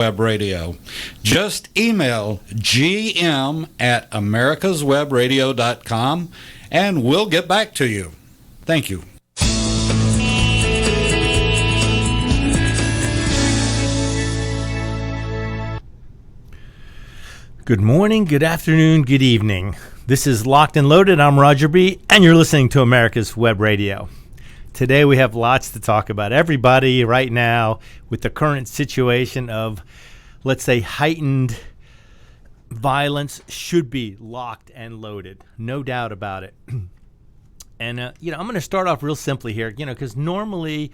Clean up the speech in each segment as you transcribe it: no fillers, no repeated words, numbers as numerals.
Web Radio. Just email gm@americaswebradio.com and we'll get back to you. Thank you. Good morning, good afternoon, good evening. This is Locked and Loaded. I'm Roger B., and you're listening to America's Web Radio. Today we have lots to talk about. Everybody right now with the current situation of, let's say, heightened violence should be locked and loaded. No doubt about it. And, I'm going to start off real simply here, because normally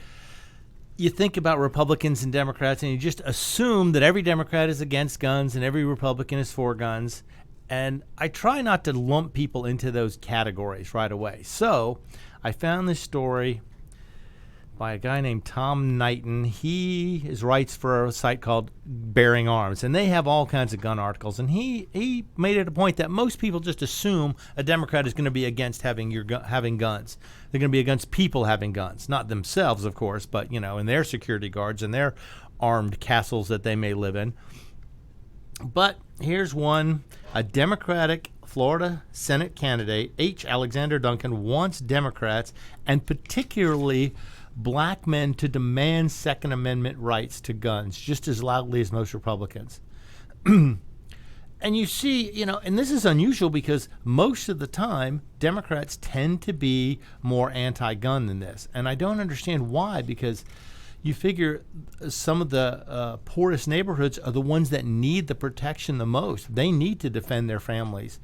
you think about Republicans and Democrats and you just assume that every Democrat is against guns and every Republican is for guns. And I try not to lump people into those categories right away. So I found this story by a guy named Tom Knighton. He writes for a site called Bearing Arms, and they have all kinds of gun articles. And he made it a point that most people just assume a Democrat is going to be against having guns. They're going to be against people having guns, not themselves, of course, but in their security guards and their armed castles that they may live in. But here's one: a Democratic Florida Senate candidate, H. Alexander Duncan, wants Democrats and particularly black men to demand Second Amendment rights to guns just as loudly as most Republicans. And you see, and this is unusual because most of the time Democrats tend to be more anti-gun than this. And I don't understand why, because you figure some of the poorest neighborhoods are the ones that need the protection the most. They need to defend their families.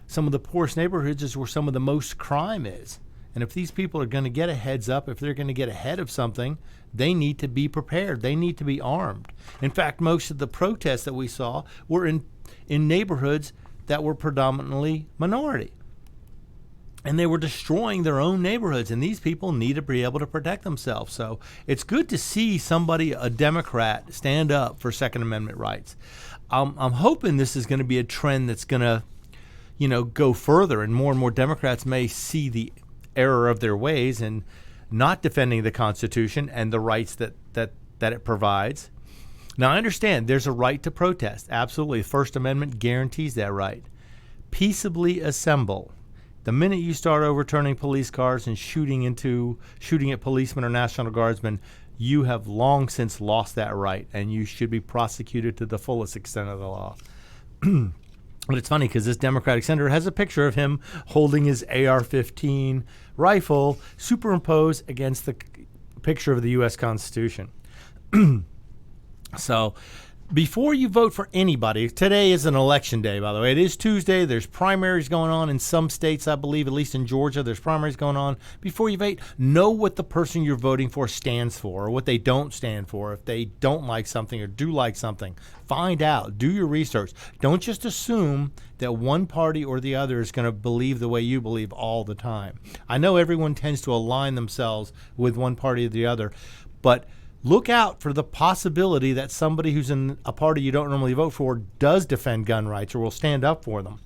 Some of the poorest neighborhoods is where some of the most crime is. And if these people are going to get a heads up, if they're going to get ahead of something, they need to be prepared. They need to be armed. In fact, most of the protests that we saw were in neighborhoods that were predominantly minority. And they were destroying their own neighborhoods, and these people need to be able to protect themselves. So it's good to see somebody, a Democrat, stand up for Second Amendment rights. I'm hoping this is going to be a trend that's going to, go further, and more Democrats may see the error of their ways and not defending the Constitution and the rights that it provides. Now, I understand there's a right to protest. Absolutely. The First Amendment guarantees that right. Peaceably assemble. The minute you start overturning police cars and shooting at policemen or National Guardsmen, you have long since lost that right, and you should be prosecuted to the fullest extent of the law. But it's funny because this Democratic senator has a picture of him holding his AR-15 rifle superimposed against the picture of the U.S. Constitution. So before you vote for anybody, today is an election day, by the way. It is Tuesday. There's primaries going on in some states, I believe, at least in Georgia. There's primaries going on. Before you vote, know what the person you're voting for stands for or what they don't stand for. If they don't like something or do like something, find out. Do your research. Don't just assume that one party or the other is going to believe the way you believe all the time. I know everyone tends to align themselves with one party or the other, but look out for the possibility that somebody who's in a party you don't normally vote for does defend gun rights or will stand up for them.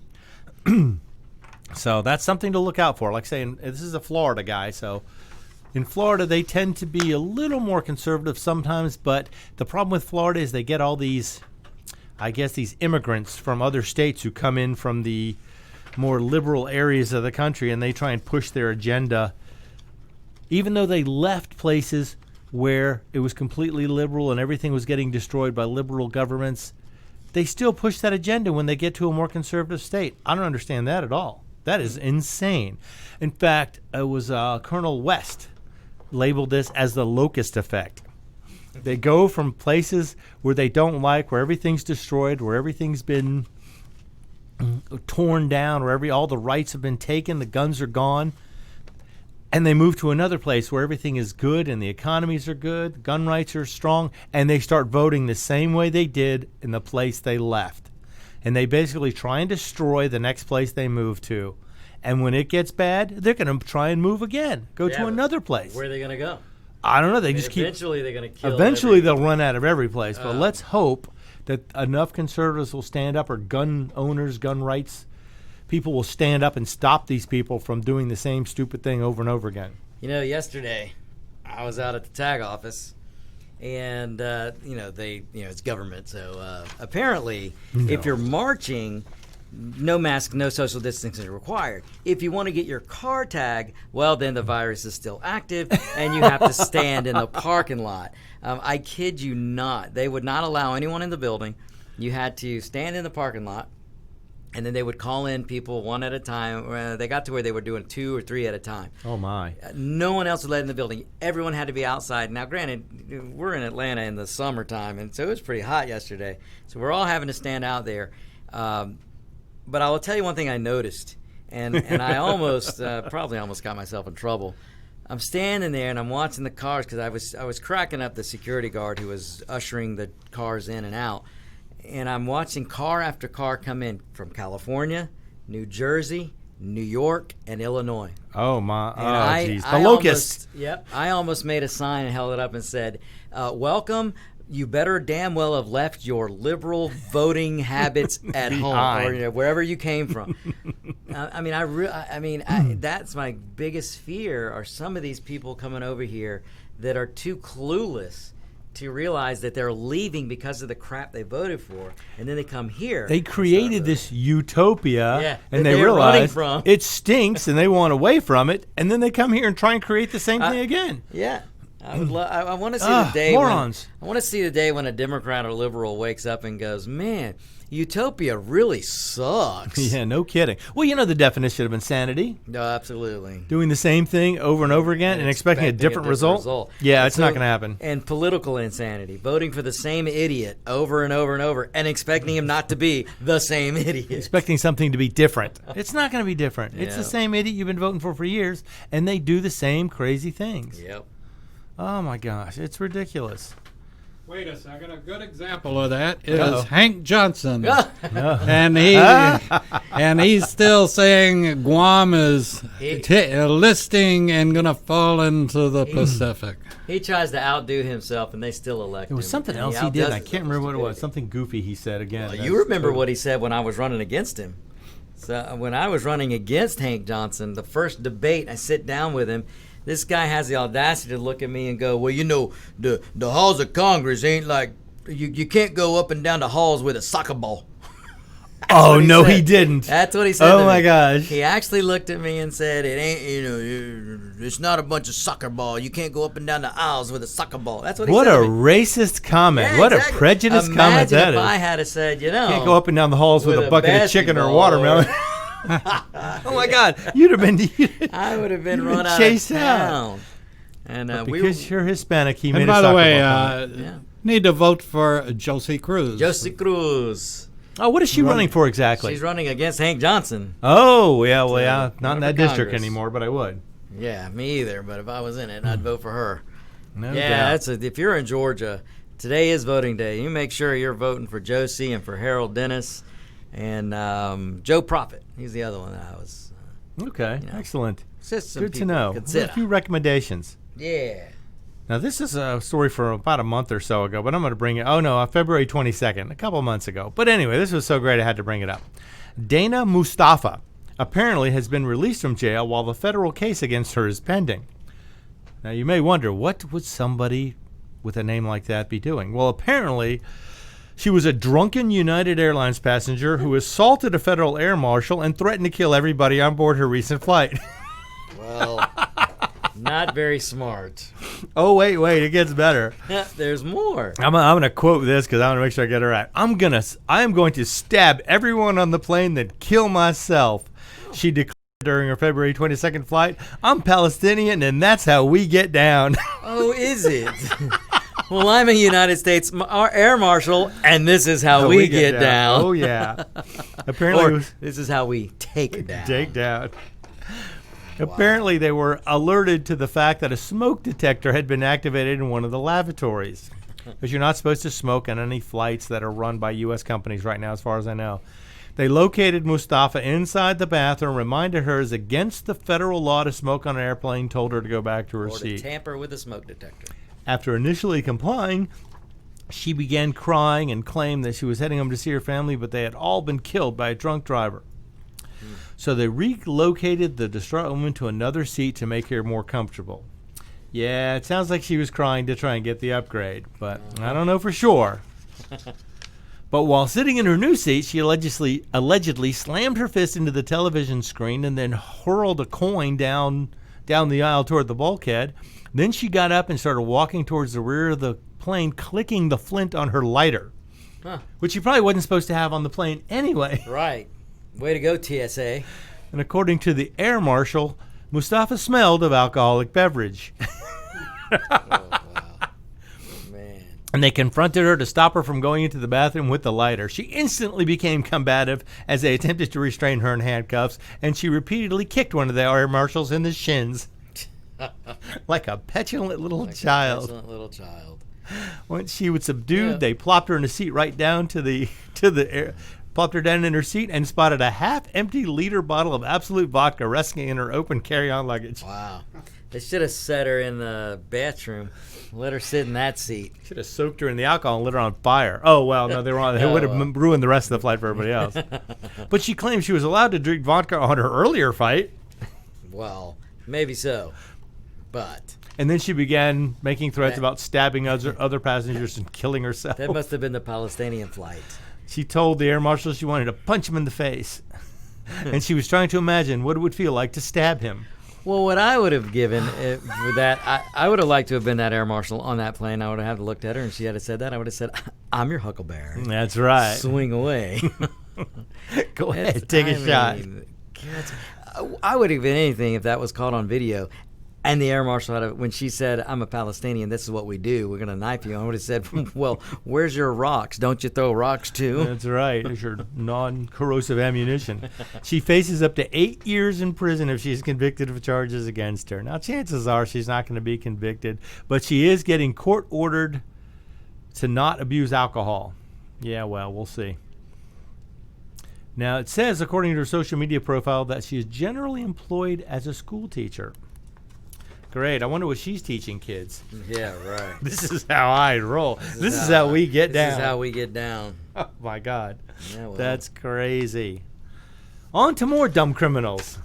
So that's something to look out for. Like saying, this is a Florida guy, so in Florida they tend to be a little more conservative sometimes, but the problem with Florida is they get all these immigrants from other states who come in from the more liberal areas of the country, and they try and push their agenda, even though they left places where it was completely liberal and everything was getting destroyed by liberal governments. They still push that agenda when they get to a more conservative state. I don't understand that at all. That is insane. In fact, it was Colonel West labeled this as the locust effect. They go from places where they don't like, where everything's destroyed, where everything's been torn down, where all the rights have been taken, the guns are gone, and they move to another place where everything is good and the economies are good, gun rights are strong, and they start voting the same way they did in the place they left. And they basically try and destroy the next place they move to. And when it gets bad, they're going to try and move again, go to another place. Where are they going to go? I don't know. They just eventually they're going to kill. Eventually they'll run out of every place. But let's hope that enough conservatives will stand up, or gun owners, gun rights people will stand up and stop these people from doing the same stupid thing over and over again. Yesterday I was out at the tag office, And it's government, so apparently, if you're marching, no mask, no social distancing is required. If you want to get your car tag, well, then the virus is still active, and you have to stand in the parking lot. I kid you not. They would not allow anyone in the building. You had to stand in the parking lot, and then they would call in people one at a time. They got to where they were doing 2 or 3 at a time. Oh, my. No one else was let in the building. Everyone had to be outside. Now, granted, we're in Atlanta in the summertime, and so it was pretty hot yesterday. So we're all having to stand out there. But I will tell you one thing I noticed, and I almost probably almost got myself in trouble. I'm standing there and I'm watching the cars because I was cracking up the security guard who was ushering the cars in and out, and I'm watching car after car come in from California, New Jersey, New York, and Illinois. Oh, my. Oh, geez. The I locust. I almost made a sign and held it up and said, welcome. You better damn well have left your liberal voting habits at home or wherever you came from. That's my biggest fear are some of these people coming over here that are too clueless to realize that they're leaving because of the crap they voted for, and then they come here. They created this utopia, and they they're realize running from. It stinks, and they want away from it, and then they come here and try and create the same thing again. Yeah. I want to see the day morons. I want to see the day when a Democrat or liberal wakes up and goes, "Man, utopia really sucks." Yeah, no kidding. Well, the definition of insanity. No, absolutely. Doing the same thing over and over again and expecting a different result. Yeah, it's not going to happen. And political insanity, voting for the same idiot over and over and over and expecting him not to be the same idiot. Expecting something to be different. It's not going to be different. It's the same idiot you've been voting for years, and they do the same crazy things. Yep. Oh, my gosh. It's ridiculous. Wait a second. A good example of that is Hank Johnson. And he's still saying Guam is listing and going to fall into the Pacific. He tries to outdo himself, and they still elect him. There was something else he did, and I can't remember what it was. Something goofy he said again. Well, you remember what he said when I was running against him. So when I was running against Hank Johnson, the first debate, I sit down with him. This guy has the audacity to look at me and go, well, the halls of Congress ain't like, you can't go up and down the halls with a soccer ball. Oh, no, he didn't. That's what he said. Oh, my gosh. He actually looked at me and said, it ain't, it's not a bunch of soccer ball. You can't go up and down the aisles with a soccer ball. That's what he said. What a racist comment. Yeah, what exactly. a prejudiced comment that is. Imagine if I had said, can't go up and down the halls with a bucket of chicken or watermelon. Oh, my God. You'd have been. I would have been run out of town. And because you're Hispanic, he made and a by the way, yeah. Need to vote for Josie Cruz. Josie Cruz. Oh, what is she running for exactly? She's running against Hank Johnson. Oh, yeah, well, yeah. Not in that district Congress. anymore, but I would. Yeah, me either. But if I was in it, I'd vote for her. No doubt. doubt. If you're in Georgia, today is voting day. You make sure you're voting for Josie and for Harold Dennis and Joe Prophet. He's the other one that I was. Okay, excellent. Just some Good to know. Consider. A few recommendations. Yeah. Now, this is a story from about a month or so ago, but I'm going to bring it. Oh, no, February 22nd, a couple months ago. But anyway, this was so great I had to bring it up. Dana Mustafa apparently has been released from jail while the federal case against her is pending. Now, you may wonder, what would somebody with a name like that be doing? Well, apparently, she was a drunken United Airlines passenger who assaulted a federal air marshal and threatened to kill everybody on board her recent flight. Well, not very smart. Oh, wait, it gets better. There's more. I'm going to quote this because I want to make sure I get it right. I am going to stab everyone on the plane, then kill myself, she declared during her February 22nd flight. I'm Palestinian, and that's how we get down. Oh, is it? Well, I'm a United States Air Marshal, and this is how we get down. Oh, yeah. Apparently, this is how we take down. Take down. Apparently, they were alerted to the fact that a smoke detector had been activated in one of the lavatories. Because you're not supposed to smoke on any flights that are run by U.S. companies right now, as far as I know. They located Mustafa inside the bathroom, reminded her it's against the federal law to smoke on an airplane, told her to go back to her seat. Or to tamper with a smoke detector. After initially complying, she began crying and claimed that she was heading home to see her family, but they had all been killed by a drunk driver. So they relocated the distraught woman to another seat to make her more comfortable. Yeah, it sounds like she was crying to try and get the upgrade, but I don't know for sure. But while sitting in her new seat, she allegedly slammed her fist into the television screen and then hurled a coin down the aisle toward the bulkhead. Then she got up and started walking towards the rear of the plane, clicking the flint on her lighter, which she probably wasn't supposed to have on the plane anyway. Right. Way to go, TSA. And according to the air marshal, Mustafa smelled of alcoholic beverage. Oh, wow. Man. And they confronted her to stop her from going into the bathroom with the lighter. She instantly became combative as they attempted to restrain her in handcuffs, and she repeatedly kicked one of the air marshals in the shins. Like a petulant little child. Once she was subdued, they plopped her in a seat right down plopped her down in her seat and spotted a half-empty liter bottle of Absolute vodka resting in her open carry-on luggage. Wow. They should have set her in the bathroom, let her sit in that seat. Should have soaked her in the alcohol and lit her on fire. Oh, well, no, they were on. It would have ruined the rest of the flight for everybody else. But she claimed she was allowed to drink vodka on her earlier flight. Well, maybe so, but... And then she began making threats about stabbing other passengers and killing herself. That must have been the Palestinian flight. She told the air marshal she wanted to punch him in the face. And she was trying to imagine what it would feel like to stab him. Well, what I would have given for that, I would have liked to have been that air marshal on that plane. I would have looked at her, and she had said that. I would have said, "I'm your Huckleberry." That's right. Swing away. Go ahead, take a shot. I would have been anything if that was caught on video. And the air marshal had when she said, "I'm a Palestinian, this is what we do. We're going to knife you." I would have said, "Well, where's your rocks? Don't you throw rocks too?" That's right. There's your non-corrosive ammunition. She faces up to 8 years in prison if she's convicted of charges against her. Now, chances are she's not going to be convicted, but she is getting court-ordered to not abuse alcohol. Yeah, well, we'll see. Now, it says, according to her social media profile, that she is generally employed as a school teacher. Great. I wonder what she's teaching kids. Yeah, right. This is how I roll. This is how we get down. This is how we get down. Oh, my God. Yeah, well. That's crazy. On to more dumb criminals.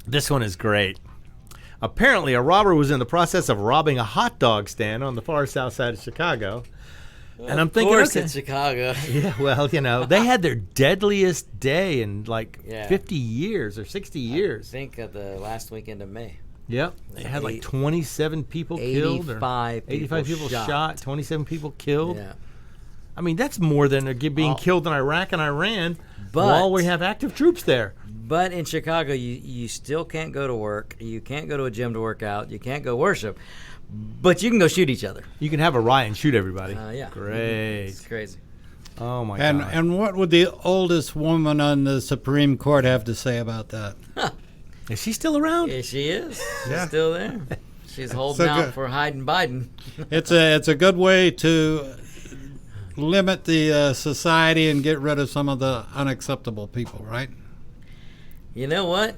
This one is great. Apparently, a robber was in the process of robbing a hot dog stand on the far south side of Chicago. And I'm thinking, of course, it's Chicago. Yeah, well, they had their deadliest day in 50 years or 60 years. I think of the last weekend of May. Yep. They had 27 people killed. 85 people shot. 27 people killed. Yeah. I mean, that's more than being killed in Iraq and Iran while we have active troops there. But in Chicago, you still can't go to work. You can't go to a gym to work out. You can't go worship. But you can go shoot each other. You can have a riot and shoot everybody. Yeah. Great. It's crazy. Oh, my God. And what would the oldest woman on the Supreme Court have to say about that? Is she still around? Yeah, she is. She's still there. She's holding out for hiding Biden. It's a good way to limit the society and get rid of some of the unacceptable people, right? You know what?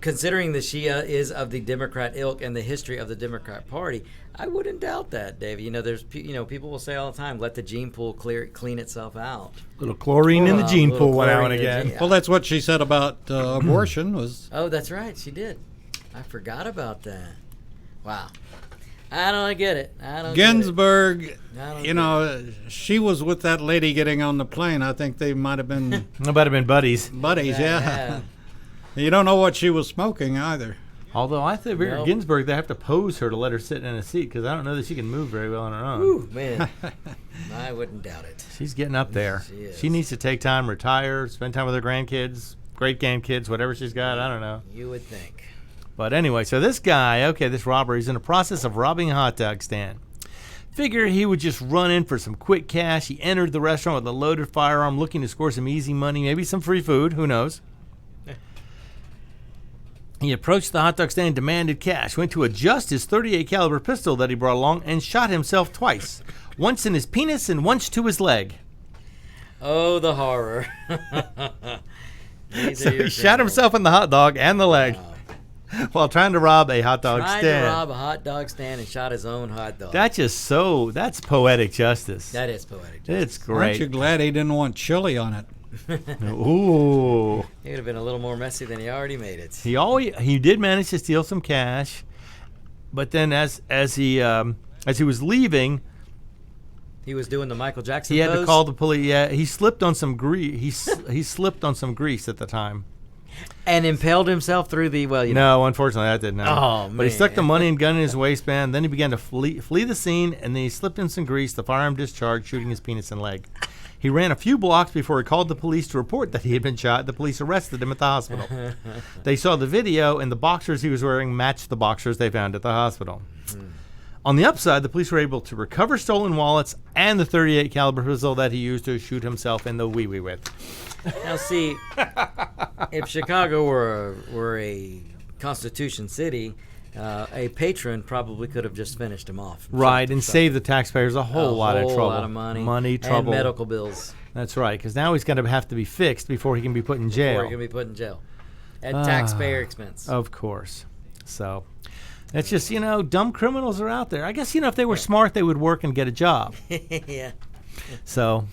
Considering that she is of the Democrat ilk and the history of the Democrat Party, I wouldn't doubt that, David. There's people will say all the time, let the gene pool clean itself out. A little chlorine in the gene pool now and again. Well, that's what she said about abortion. Was Oh, that's right, she did. I forgot about that. Wow. I don't get it. Ginsburg, she was with that lady getting on the plane. I think they might have been buddies. Buddies, yeah. You don't know what she was smoking either. Although I think Ginsburg, they have to pose her to let her sit in a seat because I don't know that she can move very well on her own. Ooh, man. I wouldn't doubt it. She's getting up there. She needs to take time, retire, spend time with her grandkids, great-grandkids, whatever she's got. I don't know. You would think. But anyway, so this guy, this robber, he's in the process of robbing a hot dog stand. Figured he would just run in for some quick cash. He entered the restaurant with a loaded firearm, looking to score some easy money, maybe some free food. Who knows? He approached the hot dog stand and demanded cash, went to adjust his .38 caliber pistol that he brought along, and shot himself twice. Once in his penis and once to his leg. Oh, the horror. So he shot himself in the hot dog and the leg while trying to rob a hot dog stand. Trying to rob a hot dog stand and shot his own hot dog. That's poetic justice. That is poetic justice. It's great. Aren't you glad he didn't want chili on it? Ooh. He would have been a little more messy than he already made it. He did manage to steal some cash, but then as he was leaving, he was doing the Michael Jackson he had pose. to call the police. Yeah, he slipped on some grease. He slipped on some grease at the time. And impaled himself through the No, unfortunately, that didn't happen. Oh, But he man. stuck the money and gun in his waistband. Then he began to flee the scene, and then he slipped in some grease. The firearm discharged, shooting his penis and leg. He ran a few blocks before he called the police to report that he had been shot. The police arrested him at the hospital. They saw the video, and the boxers he was wearing matched the boxers they found at the hospital. On the upside, the police were able to recover stolen wallets and the .38 caliber pistol that he used to shoot himself in the wee-wee with. Now, see, if Chicago were a Constitution city, a patron probably could have just finished him off. Right, and saved the taxpayers a whole lot of trouble. A lot of money. Money, trouble. And medical bills. That's right, because now he's going to have to be fixed before he can be put in jail. Before he can be put in jail. At taxpayer expense. Of course. So, it's just, dumb criminals are out there. I guess, if they were smart, they would work and get a job. Yeah. So,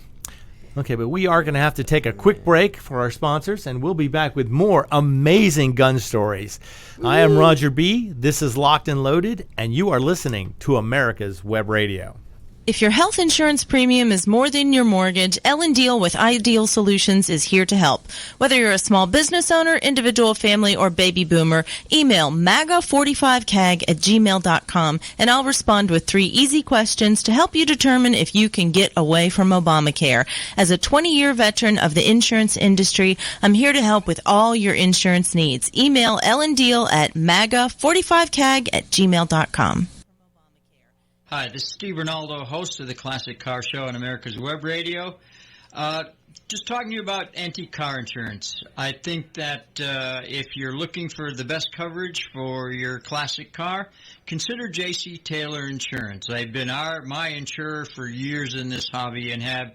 okay, but we are going to have to take a quick break for our sponsors, and we'll be back with more amazing gun stories. I am Roger B. This is Locked and Loaded, and you are listening to America's Web Radio. If your health insurance premium is more than your mortgage, Ellen Deal with Ideal Solutions is here to help. Whether you're a small business owner, individual, family, or baby boomer, email MAGA45CAG@gmail.com and I'll respond with 3 easy questions to help you determine if you can get away from Obamacare. As a 20-year veteran of the insurance industry, I'm here to help with all your insurance needs. Email Ellen Deal at MAGA45CAG@gmail.com. Hi, this is Steve Ronaldo, host of the Classic Car Show on America's Web Radio. Just talking to you about antique car insurance. I think that if you're looking for the best coverage for your classic car, consider J.C. Taylor Insurance. They've been my insurer for years in this hobby and have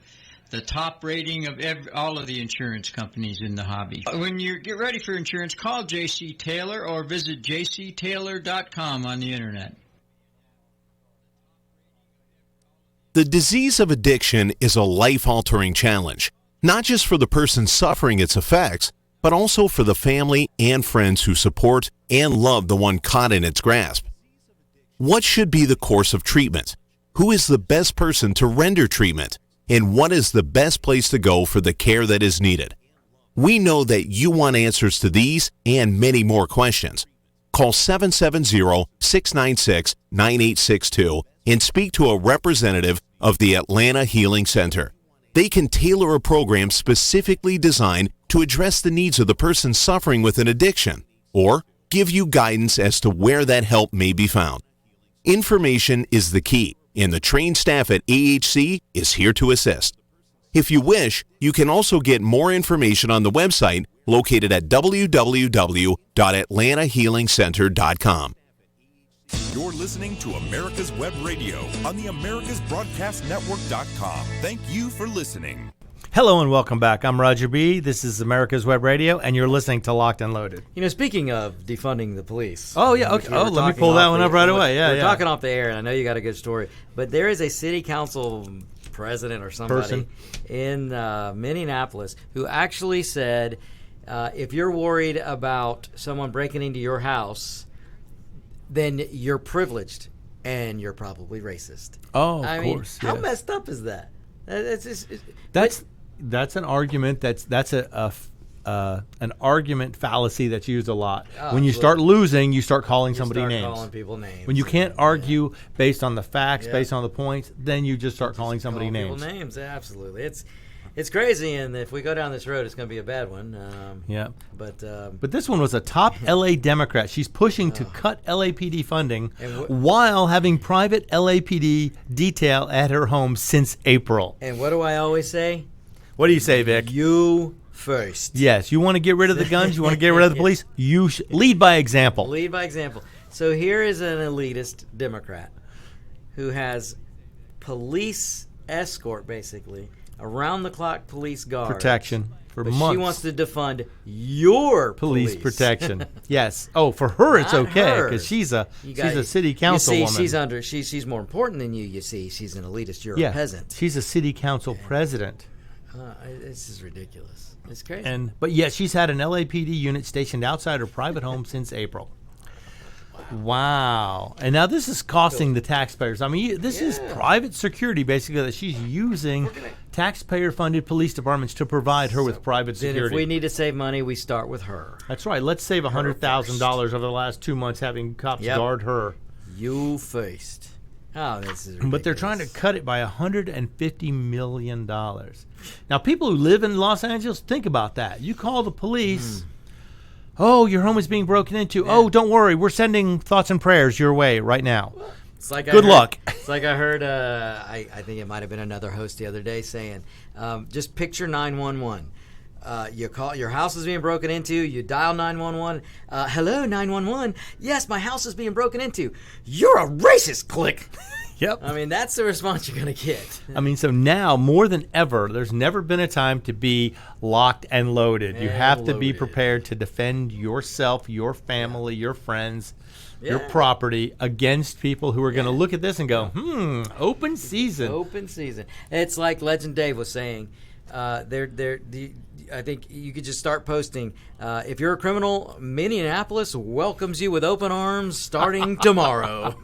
the top rating of all of the insurance companies in the hobby. When you get ready for insurance, call J.C. Taylor or visit jctaylor.com on the internet. The disease of addiction is a life-altering challenge, not just for the person suffering its effects, but also for the family and friends who support and love the one caught in its grasp. What should be the course of treatment? Who is the best person to render treatment? And what is the best place to go for the care that is needed? We know that you want answers to these and many more questions. Call 770-696-9862 and speak to a representative of the Atlanta Healing Center. They can tailor a program specifically designed to address the needs of the person suffering with an addiction, or give you guidance as to where that help may be found. Information is the key, and the trained staff at AHC is here to assist. If you wish, you can also get more information on the website located at www.atlantahealingcenter.com. You're listening to America's Web Radio on the AmericasBroadcastNetwork.com. Thank you for listening. Hello and welcome back. I'm Roger B. This is America's Web Radio, and you're listening to Locked and Loaded. Speaking of defunding the police. Oh, yeah. Okay. Oh, let me pull that one up right away. Yeah, We're talking off the air, and I know you got a good story. But there is a city council president or somebody in Minneapolis who actually said, if you're worried about someone breaking into your house, then you're privileged and you're probably racist. Oh, of course. How messed up is that? That's an argument. That's an argument fallacy that's used a lot. When you start losing, you start calling somebody names. Calling people names. When you can't argue based on the facts, based on the points, then you just start calling somebody names. People names, absolutely. It's crazy, and if we go down this road, it's going to be a bad one. But this one was a top LA Democrat. She's pushing to cut LAPD funding while having private LAPD detail at her home since April. And what do I always say? What do you say, Vic? You first. Yes, you want to get rid of the guns, you want to get rid of the police, you lead by example. Lead by example. So here is an elitist Democrat who has police escort, basically, around-the-clock police guard. Protection for but months. She wants to defund your police protection. Yes. Oh, for her it's Not okay her. because she's a city councilwoman. She's more important than you. You see, she's an elitist. You're a peasant. She's a city council president. This is ridiculous. It's crazy. But yet she's had an LAPD unit stationed outside her private home since April. Wow. And now this is costing the taxpayers. I mean, this is private security, basically, that she's using taxpayer-funded police departments to provide her with private Then security. if we need to save money, we start with her. That's right. Let's save $100,000 over the last 2 months having cops guard her. You first. Oh, this is ridiculous. But they're trying to cut it by $150 million. Now, people who live in Los Angeles, think about that. You call the police. Oh, your home is being broken into. Yeah. Oh, don't worry. We're sending thoughts and prayers your way right now. It's like Good luck. It's like I heard, I think it might have been another host the other day saying, just picture 911. Your house is being broken into. You dial 911. Hello, 911. Yes, my house is being broken into. You're a racist. Click. Yep. I mean, that's the response you're going to get. I mean, so now more than ever, there's never been a time to be locked and loaded. You have to be prepared to defend yourself, your family, your friends, your property against people who are going to look at this and go, open season. Open season. It's like Legend Dave was saying. I think you could just start posting. If you're a criminal, Minneapolis welcomes you with open arms starting tomorrow.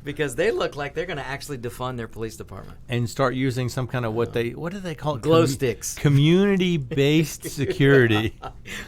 Because they look like they're going to actually defund their police department. And start using some kind of what do they call it? Glow sticks. Community-based security.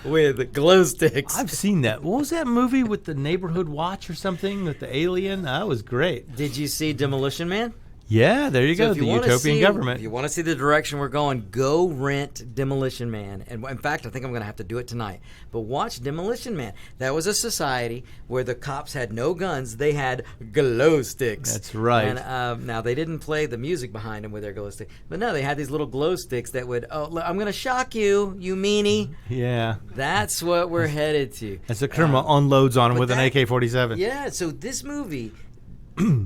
With glow sticks. I've seen that. What was that movie with the neighborhood watch or something with the alien? That was great. Did you see Demolition Man? Yeah, there you go. The utopian government. If you want to see the direction we're going, go rent Demolition Man. And in fact, I think I'm going to have to do it tonight. But watch Demolition Man. That was a society where the cops had no guns. They had glow sticks. That's right. And now, they didn't play the music behind them with their glow sticks. But no, they had these little glow sticks that would, I'm going to shock you, you meanie. Yeah. That's what we're headed to. As the criminal unloads on him with an AK-47. Yeah, so this movie...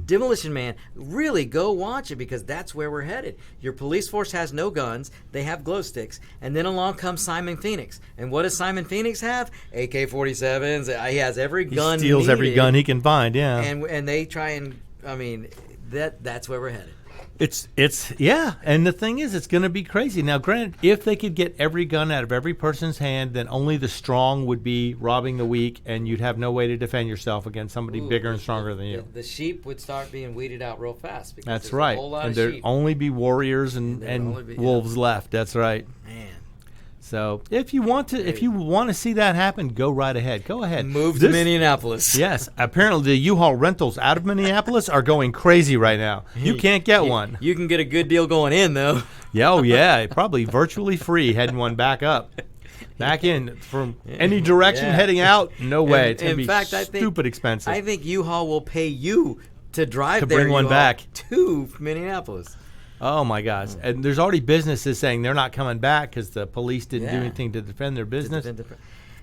Demolition Man, really go watch it because that's where we're headed. Your police force has no guns. They have glow sticks. And then along comes Simon Phoenix. And what does Simon Phoenix have? AK-47s. He has every gun He steals needed. every gun he can find, yeah. And they try and, that's where we're headed. It's and the thing is, it's going to be crazy. Now, granted, if they could get every gun out of every person's hand, then only the strong would be robbing the weak, and you'd have no way to defend yourself against somebody bigger and stronger than you. The sheep would start being weeded out real fast. Because that's right. A whole lot and of there'd sheep. only be warriors and wolves left. That's right. Man. So if you want to see that happen, go right ahead. Go ahead. Move to Minneapolis. Yes. Apparently the U-Haul rentals out of Minneapolis are going crazy right now. You can't get one. You can get a good deal going in, though. Yeah, probably virtually free heading one back up. Back in from any direction heading out, no way. It's going to be stupid expensive. I think U-Haul will pay you to drive to bring one back to Minneapolis. Oh, my gosh. And there's already businesses saying they're not coming back because the police didn't do anything to defend their business.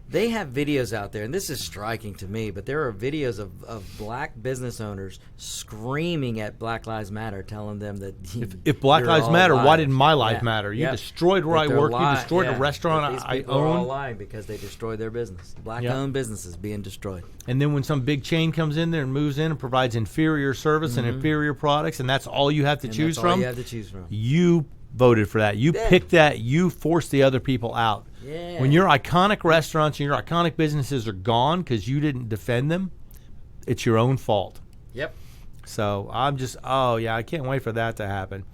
They have videos out there, and this is striking to me, but there are videos of black business owners screaming at Black Lives Matter, telling them that if Black Lives Matter, lying. why didn't my life matter? You destroyed where I work. You destroyed a restaurant I own. Are all lying because they destroyed their business. Black-owned businesses being destroyed. And then when some big chain comes in there and moves in and provides inferior service and inferior products, and that's all you have to choose from. You voted for that. You picked that. You forced the other people out. Yeah. When your iconic restaurants and your iconic businesses are gone because you didn't defend them, it's your own fault. Yep. So I'm just, I can't wait for that to happen.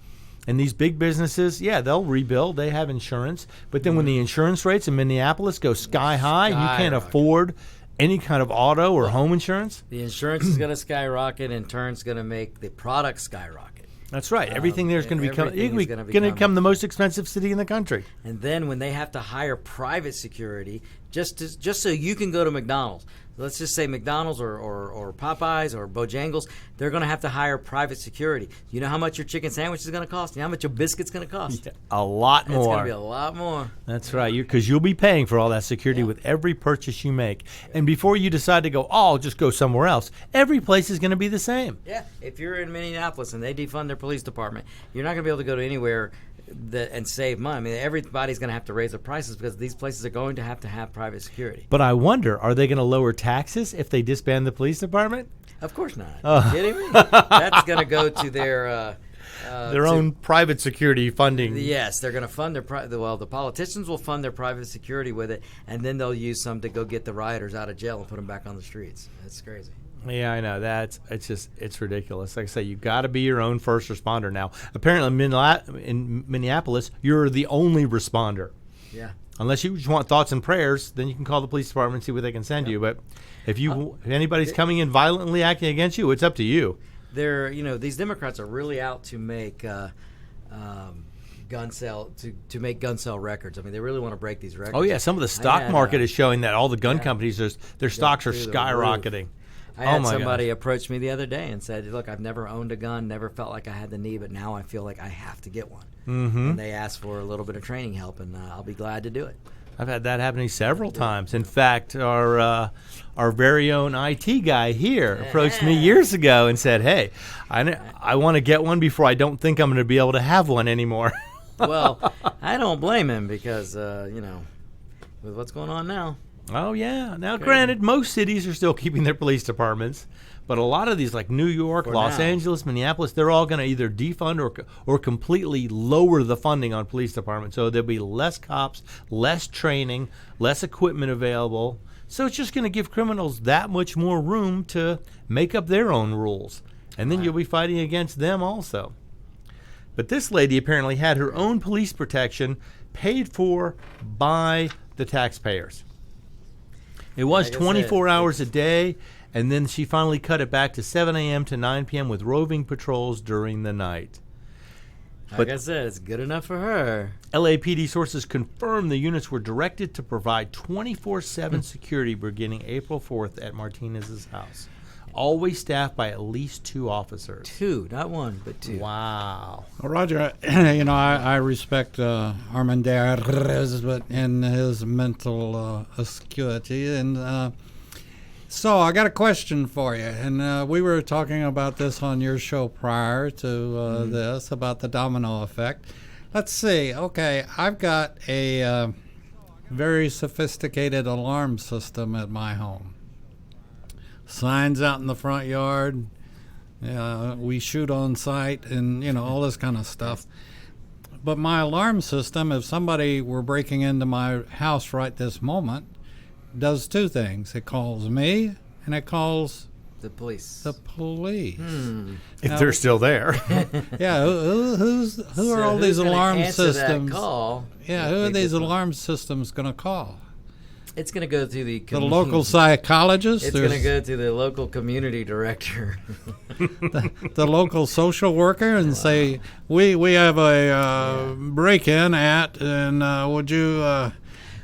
And these big businesses, they'll rebuild. They have insurance. But then when the insurance rates in Minneapolis go sky high, and you can't afford any kind of auto or home insurance, the insurance is going to skyrocket, and in turn it's going to make the product skyrocket. That's right. Everything there is going to become the most expensive city in the country. And then when they have to hire private security just so you can go to McDonald's, let's just say McDonald's or Popeyes or Bojangles, they're going to have to hire private security. You know how much your chicken sandwich is going to cost? You know how much your biscuit's going to cost? A lot more. It's going to be a lot more. That's right. Because you'll be paying for all that security with every purchase you make. And before you decide to go, I'll just go somewhere else, every place is going to be the same. Yeah. If you're in Minneapolis and they defund their police department, you're not going to be able to go to anywhere and save money. I mean, everybody's going to have to raise their prices because these places are going to have private security. But I wonder, are they going to lower taxes if they disband the police department? Of course not. Are you kidding me? That's going to go to their their own private security funding. Yes, they're going to fund their the politicians will fund their private security with it, and then they'll use some to go get the rioters out of jail and put them back on the streets. That's crazy. Yeah, I know. It's ridiculous. Like I say, you got to be your own first responder now. Apparently, in Minneapolis, you're the only responder. Yeah. Unless you just want thoughts and prayers, then you can call the police department and see what they can send you. But if anybody's coming in violently acting against you, it's up to you. These Democrats are really out to make gun sale records. I mean, they really want to break these records. Oh yeah, some of the stock market is showing that all the gun companies, their stocks are skyrocketing. I had somebody approach me the other day and said, "Look, I've never owned a gun, never felt like I had the need, but now I feel like I have to get one." Mm-hmm. And they asked for a little bit of training help, and I'll be glad to do it. I've had that happening several times. In fact, our very own IT guy here approached me years ago and said, "Hey, I want to get one before I don't think I'm going to be able to have one anymore." Well, I don't blame him because with what's going on now. Oh, yeah. Now, granted, most cities are still keeping their police departments, but a lot of these, like New York, Los Angeles, Minneapolis, they're all going to either defund or completely lower the funding on police departments. So there'll be less cops, less training, less equipment available. So it's just going to give criminals that much more room to make up their own rules. And then you'll be fighting against them also. But this lady apparently had her own police protection paid for by the taxpayers. It was 24 hours a day, and then she finally cut it back to 7 a.m. to 9 p.m. with roving patrols during the night. Like I said, it's good enough for her. LAPD sources confirm the units were directed to provide 24/7 security beginning April 4th at Martinez's house. Always staffed by at least 2 officers. 2, not 1, but 2. Wow. Well, Roger, I respect Armendariz in his mental acuity, and so I got a question for you. And we were talking about this on your show prior to this, about the domino effect. Let's see. Okay, I've got a very sophisticated alarm system at my home. Signs out in the front yard. We shoot on sight and, all this kind of stuff. But my alarm system, if somebody were breaking into my house right this moment, does 2 things. It calls me and it calls the police. If they're still there. Yeah, who are all these alarm systems? That call? Yeah, who are these alarm systems going to call? It's going to go to the local psychologist. It's going to go to the local community director, the local social worker, and say, we have a break-in and would you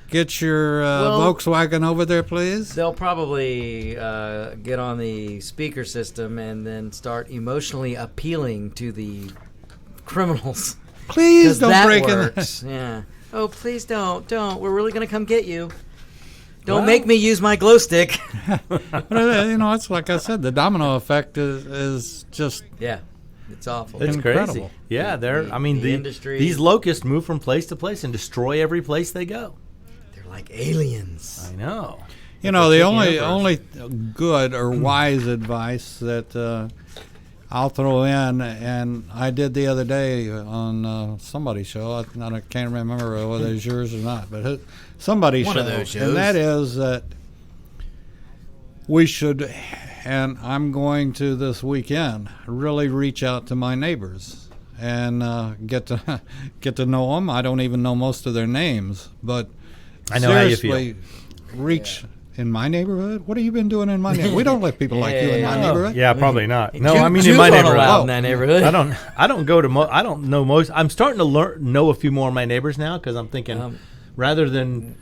get your Volkswagen over there, please? They'll probably get on the speaker system and then start emotionally appealing to the criminals. Please don't break in. Yeah. Oh, please don't. We're really going to come get you. Don't make me use my glow stick. It's like I said, the domino effect is just it's awful. It's incredible. Crazy. Yeah, the industry. These locusts move from place to place and destroy every place they go. They're like aliens. I know. The only good or wise advice that I'll throw in, and I did the other day on somebody's show. I can't remember whether it was yours or not, but somebody's One show. of those shows. And that is that we should, and I'm going to this weekend, really reach out to my neighbors and get to know them. I don't even know most of their names, but I know seriously, how you feel. Reach. In my neighborhood? What have you been doing in my neighborhood? We don't let people like you in my neighborhood. Yeah, probably not. No, I mean in my neighborhood. In that neighborhood. I don't go to. I don't know most. I'm starting to know a few more of my neighbors now because I'm thinking, rather than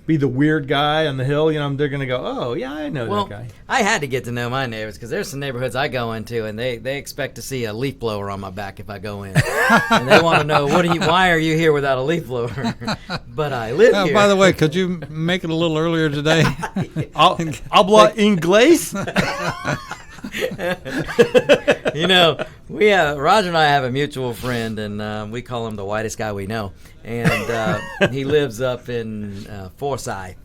be the weird guy on the hill, they're going to go, oh yeah, I know that guy. I had to get to know my neighbors because there's some neighborhoods I go into and they expect to see a leaf blower on my back if I go in, and they want to know why are you here without a leaf blower? But I live here. By the way, could you make it a little earlier today? Habla inglés? Roger and I have a mutual friend, and we call him the whitest guy we know. And he lives up in Forsyth,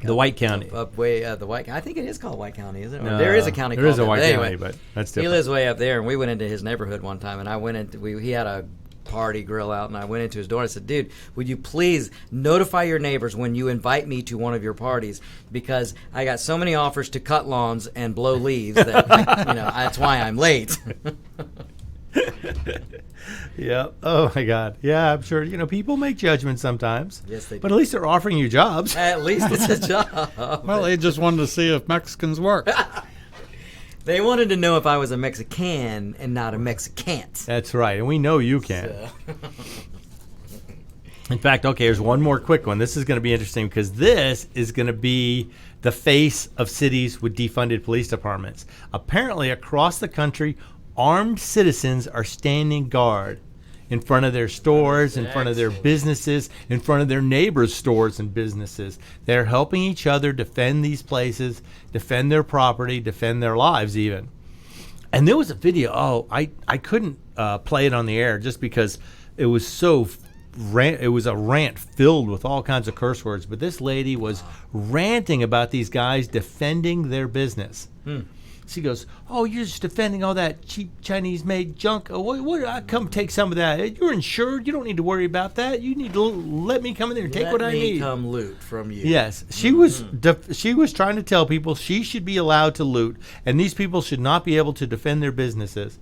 The White County. Up way the White. I think it is called White County, isn't it? Or there is a county. There called is a that, White but anyway, County, but that's different. He lives way up there, and we went into his neighborhood one time, and I went into. He had a party grill out, and I went into his door and I said, "Dude, would you please notify your neighbors when you invite me to one of your parties, because I got so many offers to cut lawns and blow leaves that that's why I'm late." Yeah. Oh my God. Yeah, I'm sure. People make judgments sometimes. Yes, they do. But at least they're offering you jobs. At least it's a job. Well, they just wanted to see if Mexicans work. They wanted to know if I was a Mexican and not a Mexicant. That's right, and we know you can. So. In fact, okay, here's one more quick one. This is going to be interesting because this is going to be the face of cities with defunded police departments. Apparently, across the country, armed citizens are standing guard in front of their stores, in front of their businesses, in front of their neighbors' stores and businesses. They're helping each other defend these places, defend their property, defend their lives even. And there was a video. I couldn't play it on the air just because it was so it was a rant filled with all kinds of curse words. But this lady was ranting about these guys defending their business. She goes, "Oh, you're just defending all that cheap Chinese-made junk. Oh, what? I come take some of that. You're insured. You don't need to worry about that. You need to let me come in there and take what I need. Let me come loot from you." Yes, she was trying to tell people she should be allowed to loot, and these people should not be able to defend their businesses.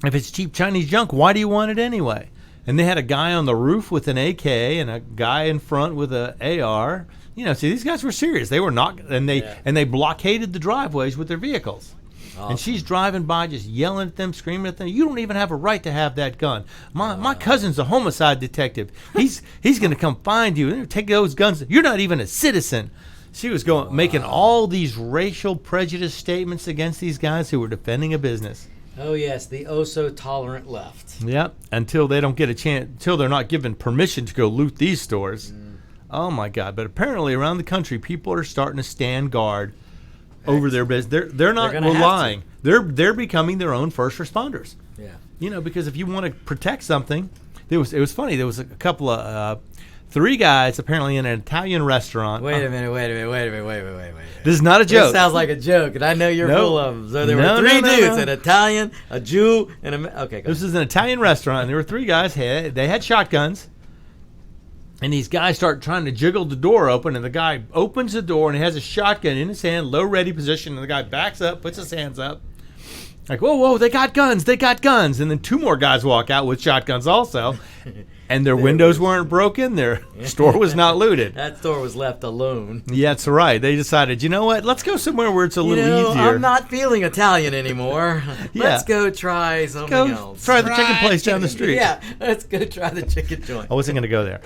If it's cheap Chinese junk, why do you want it anyway? And they had a guy on the roof with an AK and a guy in front with an AR. See, these guys were serious. They were not, and they blockaded the driveways with their vehicles. Awesome. And she's driving by, just yelling at them, screaming at them. You don't even have a right to have that gun. My cousin's a homicide detective. He's going to come find you and take those guns. You're not even a citizen. She was making all these racial prejudice statements against these guys who were defending a business. Oh yes, the oh-so-tolerant left. Yep. Until they don't get a chance, until they're not given permission to go loot these stores. Oh my God! But apparently, around the country, people are starting to stand guard over their business. They're not relying. They're becoming their own first responders. Yeah. Because if you want to protect something, it was funny. There was a couple of 3 guys apparently in an Italian restaurant. Wait a minute. This is not a joke. This sounds like a joke, and I know you're full of them. So there were 3 dudes: an Italian, a Jew, and a okay. This is an Italian restaurant, and there were 3 guys. They had shotguns. And these guys start trying to jiggle the door open, and the guy opens the door, and he has a shotgun in his hand, low ready position, and the guy backs up, puts his hands up. Like, whoa, they got guns. And then 2 more guys walk out with shotguns also, and their windows weren't broken. Their store was not looted. That store was left alone. Yeah, that's right. They decided, you know what? Let's go somewhere where it's a little easier. I'm not feeling Italian anymore. Let's go try something else. Try the chicken place down the street. Yeah, let's go try the chicken joint. I wasn't going to go there.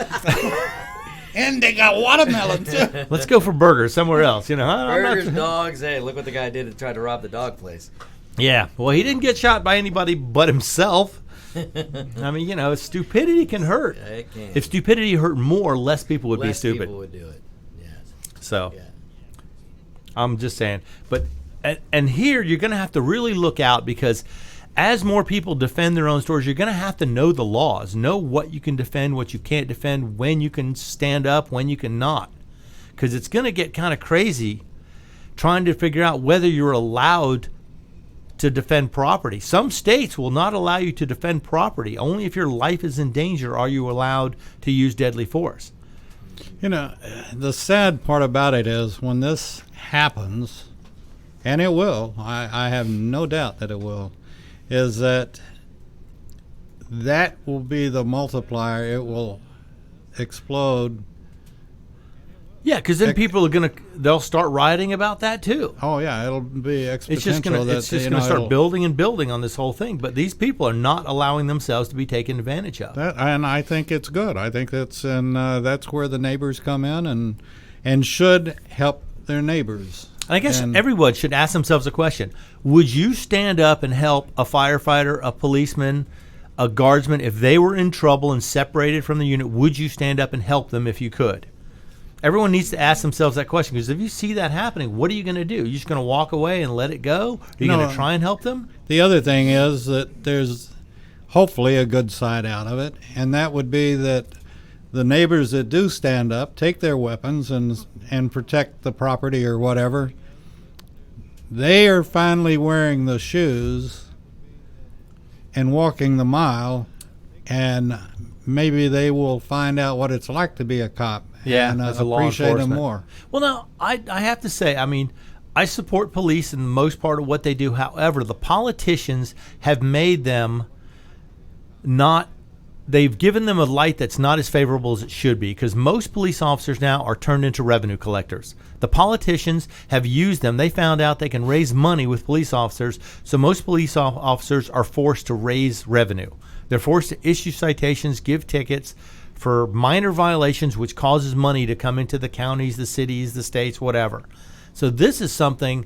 And they got watermelons. Let's go for burgers somewhere else. Burgers, dogs. Hey, look what the guy did to try to rob the dog place. Yeah, well, he didn't get shot by anybody but himself. I mean, stupidity can hurt. Yeah, it can. If stupidity hurt more, less people would be stupid. Less people would do it. Yes. So, yeah. I'm just saying. But and here you're going to have to really look out, because as more people defend their own stores, you're going to have to know the laws, know what you can defend, what you can't defend, when you can stand up, when you can not, because it's going to get kind of crazy trying to figure out whether you're allowed to defend property. Some states will not allow you to defend property. Only if your life is in danger are you allowed to use deadly force. The sad part about it is when this happens, and it will, I have no doubt that it will, is that will be the multiplier. It will explode. Yeah, because then people are they'll start rioting about that too. Oh yeah, it'll be exponential. It's just going to start building and building on this whole thing. But these people are not allowing themselves to be taken advantage of. And I think it's good. I think that's where the neighbors come in and should help their neighbors. And I guess everyone should ask themselves a question: would you stand up and help a firefighter, a policeman, a guardsman if they were in trouble and separated from the unit? Would you stand up and help them if you could? Everyone needs to ask themselves that question, because if you see that happening, what are you going to do? You're just going to walk away and let it go? Are you going to try and help them? The other thing is that there's hopefully a good side out of it, and that would be that the neighbors that do stand up take their weapons and protect the property or whatever. They are finally wearing the shoes and walking the mile, and maybe they will find out what it's like to be a cop and as a law appreciate them enforcement. more. Well, now, I have to say, I mean, I support police in the most part of what they do. However, the politicians have made them they've given them a light that's not as favorable as it should be, because most police officers now are turned into revenue collectors. The politicians have used them. They found out they can raise money with police officers, so most police officers are forced to raise revenue. They're forced to issue citations, give tickets for minor violations, which causes money to come into the counties, the cities, the states, whatever. So this is something,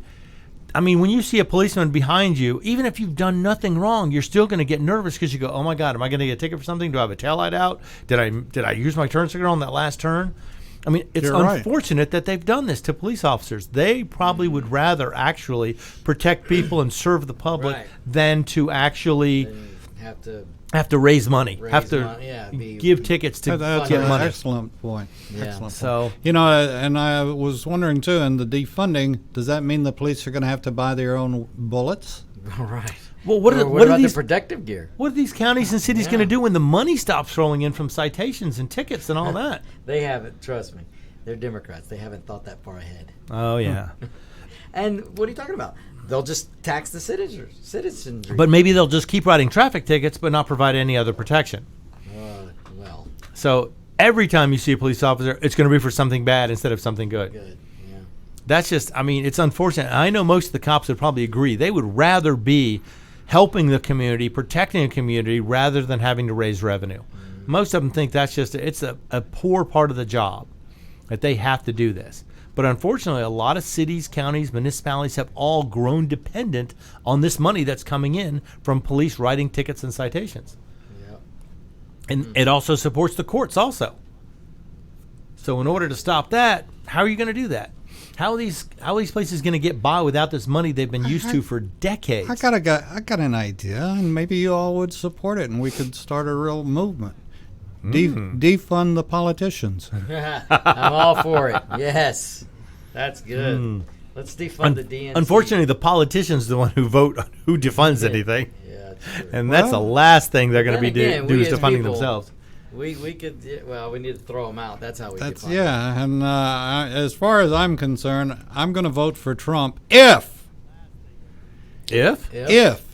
I mean, when you see a policeman behind you, even if you've done nothing wrong, you're still going to get nervous because you go, oh my God, am I going to get a ticket for something? Do I have a taillight out? Did I use my turn signal on that last turn? I mean, it's unfortunate that they've done this to police officers. They probably would rather actually protect people and serve the public than to actually have to raise money, give tickets to That's get an money. excellent point. Yeah. Excellent So, point. And I was wondering too, in the defunding, does that mean the police are going to have to buy their own bullets? Right. well, What what are about these the protective gear? What are these counties and cities going to do when the money stops rolling in from citations and tickets and all that? They haven't. Trust me, they're Democrats. They haven't thought that far ahead. Oh yeah. And what are you talking about? They'll just tax the citizenry. But maybe they'll just keep writing traffic tickets but not provide any other protection. Well, So every time you see a police officer, it's going to be for something bad instead of something good. good. Yeah. That's just, I mean, it's unfortunate. I know most of the cops would probably agree. They would rather be helping the community, protecting the community, rather than having to raise revenue. Most of them think that's just, it's a poor part of the job, that they have to do this. But unfortunately, a lot of cities, counties, municipalities have all grown dependent on this money that's coming in from police writing tickets and citations. Yep. And it also supports the courts also. So in order to stop that, how are you going to do that? How are these places going to get by without this money they've been used to for decades? I got an idea, and maybe you all would support it, and we could start a real movement. Defund the politicians. I'm all for it. Yes, that's good. Let's defund the DNC. Unfortunately, the politician's the one who vote on who defunds anything, Yeah, that's true. and that's the last thing they're going to be Then again, do we is as defunding people- themselves. We could, we need to throw them out. That's how we That's defund them. and as far as I'm concerned, I'm going to vote for Trump if If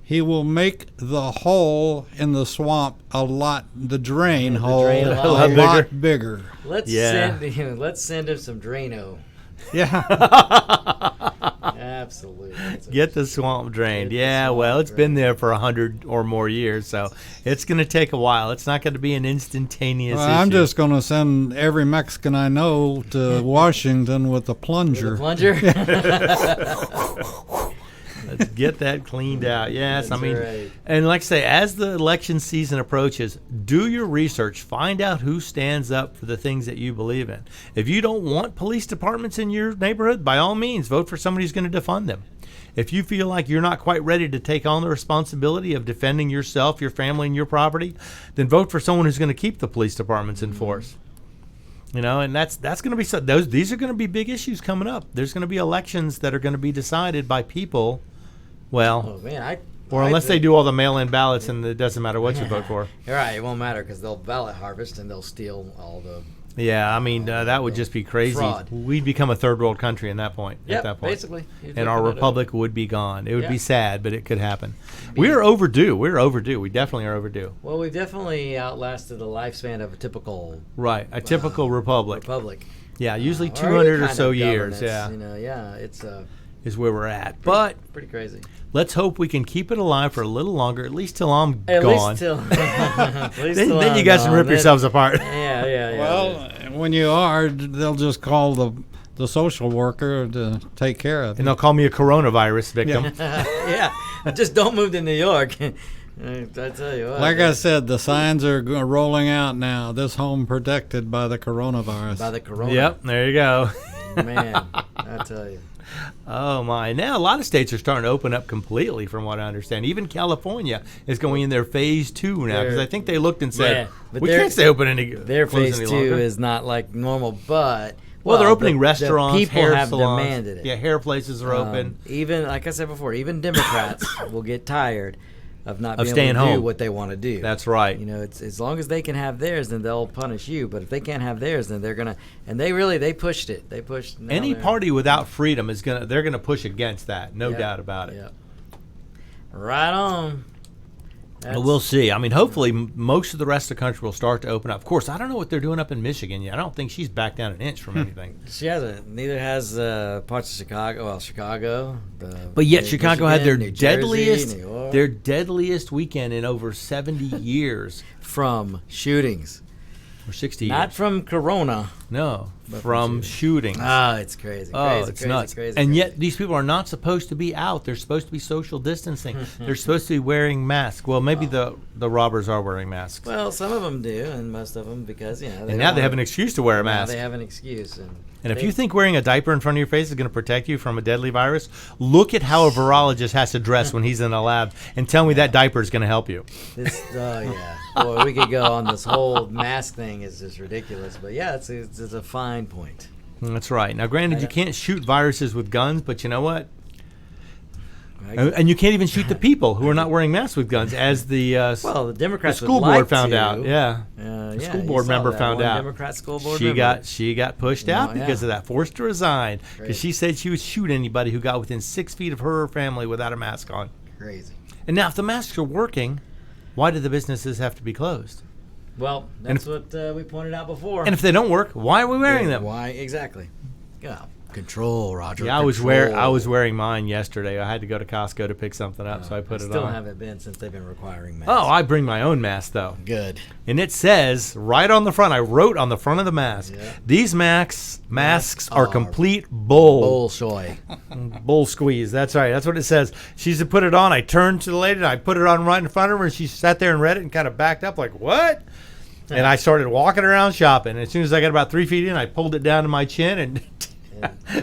he will make the hole in the swamp the drain hole drain a a lot lot bigger. Let's Yeah. send him some Drano. Yeah. Absolutely. That's get the swamp drained. Get the Yeah, swamp well, it's been drained. there for 100 or more years, so it's going to take a while. It's not going to be an instantaneous Well, I'm issue. just going to send every Mexican I know to Washington with a plunger. The plunger. Let's get that cleaned out. Yes, That's I mean, right. and like I say, as the election season approaches, do your research. Find out who stands up for the things that you believe in. If you don't want police departments in your neighborhood, by all means, vote for somebody who's going to defund them. If you feel like you're not quite ready to take on the responsibility of defending yourself, your family, and your property, then vote for someone who's going to keep the police departments in force. You know, and that's going to be these are going to be big issues coming up. There's going to be elections that are going to be decided by people. Well, Oh man, or unless they do all the mail-in ballots, and it doesn't matter what you vote for. You're right. It won't matter because they'll ballot harvest and they'll steal all the. Yeah, I mean that would just be crazy. Fraud. We'd become a third world country at that point. Yep, at that point, basically. You're and our looking at republic would be gone. It would be Yeah. sad, but it could happen. We're overdue. We're overdue. We definitely are overdue. Well, we've definitely outlasted the lifespan of a typical Right, a typical republic. republic. Yeah, usually Or 200 any or kind so of years. governments, Yeah, it's is where we're at. But pretty crazy. let's hope we can keep it alive for a little longer, at least till I'm At gone. least till. At least till then you I'm guys can gone. rip Then- yourselves apart. Yeah. Well, when you are, they'll just call the social worker to take care of And it. they'll call me a coronavirus victim. yeah. Just don't move to New York. I tell you what. Like I said, the signs are rolling out now. This home protected by the coronavirus. by the corona. Yep, there you go. Man, I tell you. Oh my! Now a lot of states are starting to open up completely, from what I understand. Even California is going in their phase 2 now, because I think they looked and said, but "We can't stay open Their phase 2 is not like normal, but well, they're opening restaurants, people hair have salons. demanded it. Yeah, hair places are open. Even like I said before, even Democrats will get tired of not being staying able to do home. what they want to do. That's right. You know, it's as long as they can have theirs, then they'll punish you. But if they can't have theirs, then they're gonna. And they pushed it. They pushed Any party without freedom they're gonna push against that, no doubt about it. Yep. Right on. Well, we'll see. I mean, hopefully most of the rest of the country will start to open up. Of course, I don't know what they're doing up in Michigan yet. I don't think she's backed down an inch from anything. She hasn't. Neither has parts of Chicago. Well, Chicago. But yet Chicago had their New Jersey, deadliest weekend in over 70 years. From shootings. Or 60 Not years. from Corona. No, from shootings. Oh, it's crazy. It's nuts. And yet these people are not supposed to be out. They're supposed to be social distancing. They're supposed to be wearing masks. Well, maybe the robbers are wearing masks. Well, some of them do, and most of them because, you know. And now they have an excuse to wear a mask. They have an excuse. And if you think wearing a diaper in front of your face is going to protect you from a deadly virus, look at how a virologist has to dress when he's in a lab, and tell me that diaper is going to help you. Boy, we could go on this whole mask thing. Is just ridiculous. But yeah, it's a fine point. That's right. Now, granted, you can't shoot viruses with guns, but you know what? And you can't even shoot the people who are not wearing masks with guns, as the the Democrats the school would board like found to. out. Yeah, the school board member found out. Democrat school board member. She got pushed out because of that, forced to resign because she said she would shoot anybody who got within 6 feet of her or family without a mask on. Crazy. And now, if the masks are working, why do the businesses have to be closed? Well, that's what we pointed out before. And if they don't work, why are we wearing them? Why exactly? Yeah. Control, Roger. Yeah, I was wearing mine yesterday. I had to go to Costco to pick something up, so I put it on. Still haven't been since they've been requiring masks. Oh, I bring my own mask though. Good. And it says right on the front. I wrote on the front of the mask. Yeah. These masks are complete bull squeeze. That's right. That's what it says. She said, "Put it on." I turned to the lady and I put it on right in front of her, and she sat there and read it and kind of backed up like, "What?" And I started walking around shopping. And as soon as I got about 3 feet in, I pulled it down to my chin and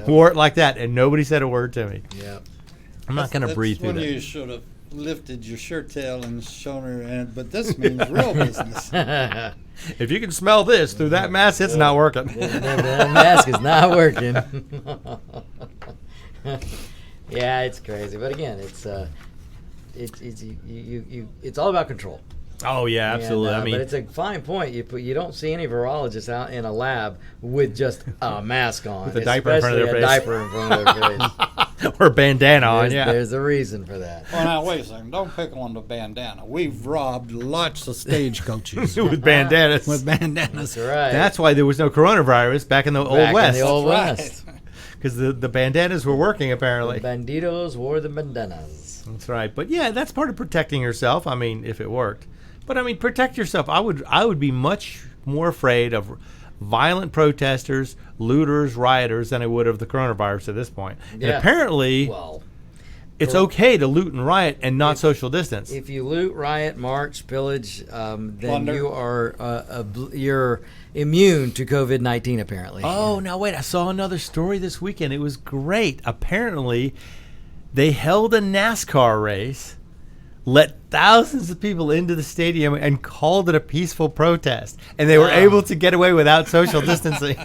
wore it like that, and nobody said a word to me. Yeah, I'm not going to breathe through that. When you should have lifted your shirt tail and shown her, but this means real business. If you can smell this through that mask, it's not working. That mask is not working. Yeah, it's crazy, but again, it's all about control. Oh yeah, absolutely. And, but it's a fine point. You don't see any virologists out in a lab with just a mask on, with a diaper in front of their face. Diaper in front of their face. Or a bandana on. There's a reason for that. Well, now wait a second. Don't pick on the bandana. We've robbed lots of stagecoaches with bandanas. With bandanas. That's right. That's why there was no coronavirus back in the Old West. In the Old West. Because the bandanas were working apparently. The banditos wore the bandanas. That's right. But yeah, that's part of protecting yourself. I mean, if it worked. But I mean, protect yourself. I would be much more afraid of violent protesters, looters, rioters than I would of the coronavirus at this point. Yeah. And apparently, it's okay to loot and riot and not social distance. If you loot, riot, march, pillage, then Plunder. you are you're immune to COVID-19. Apparently. Oh, now wait! I saw another story this weekend. It was great. Apparently, they held a NASCAR race, let thousands of people into the stadium, and called it a peaceful protest. And they were able to get away without social distancing.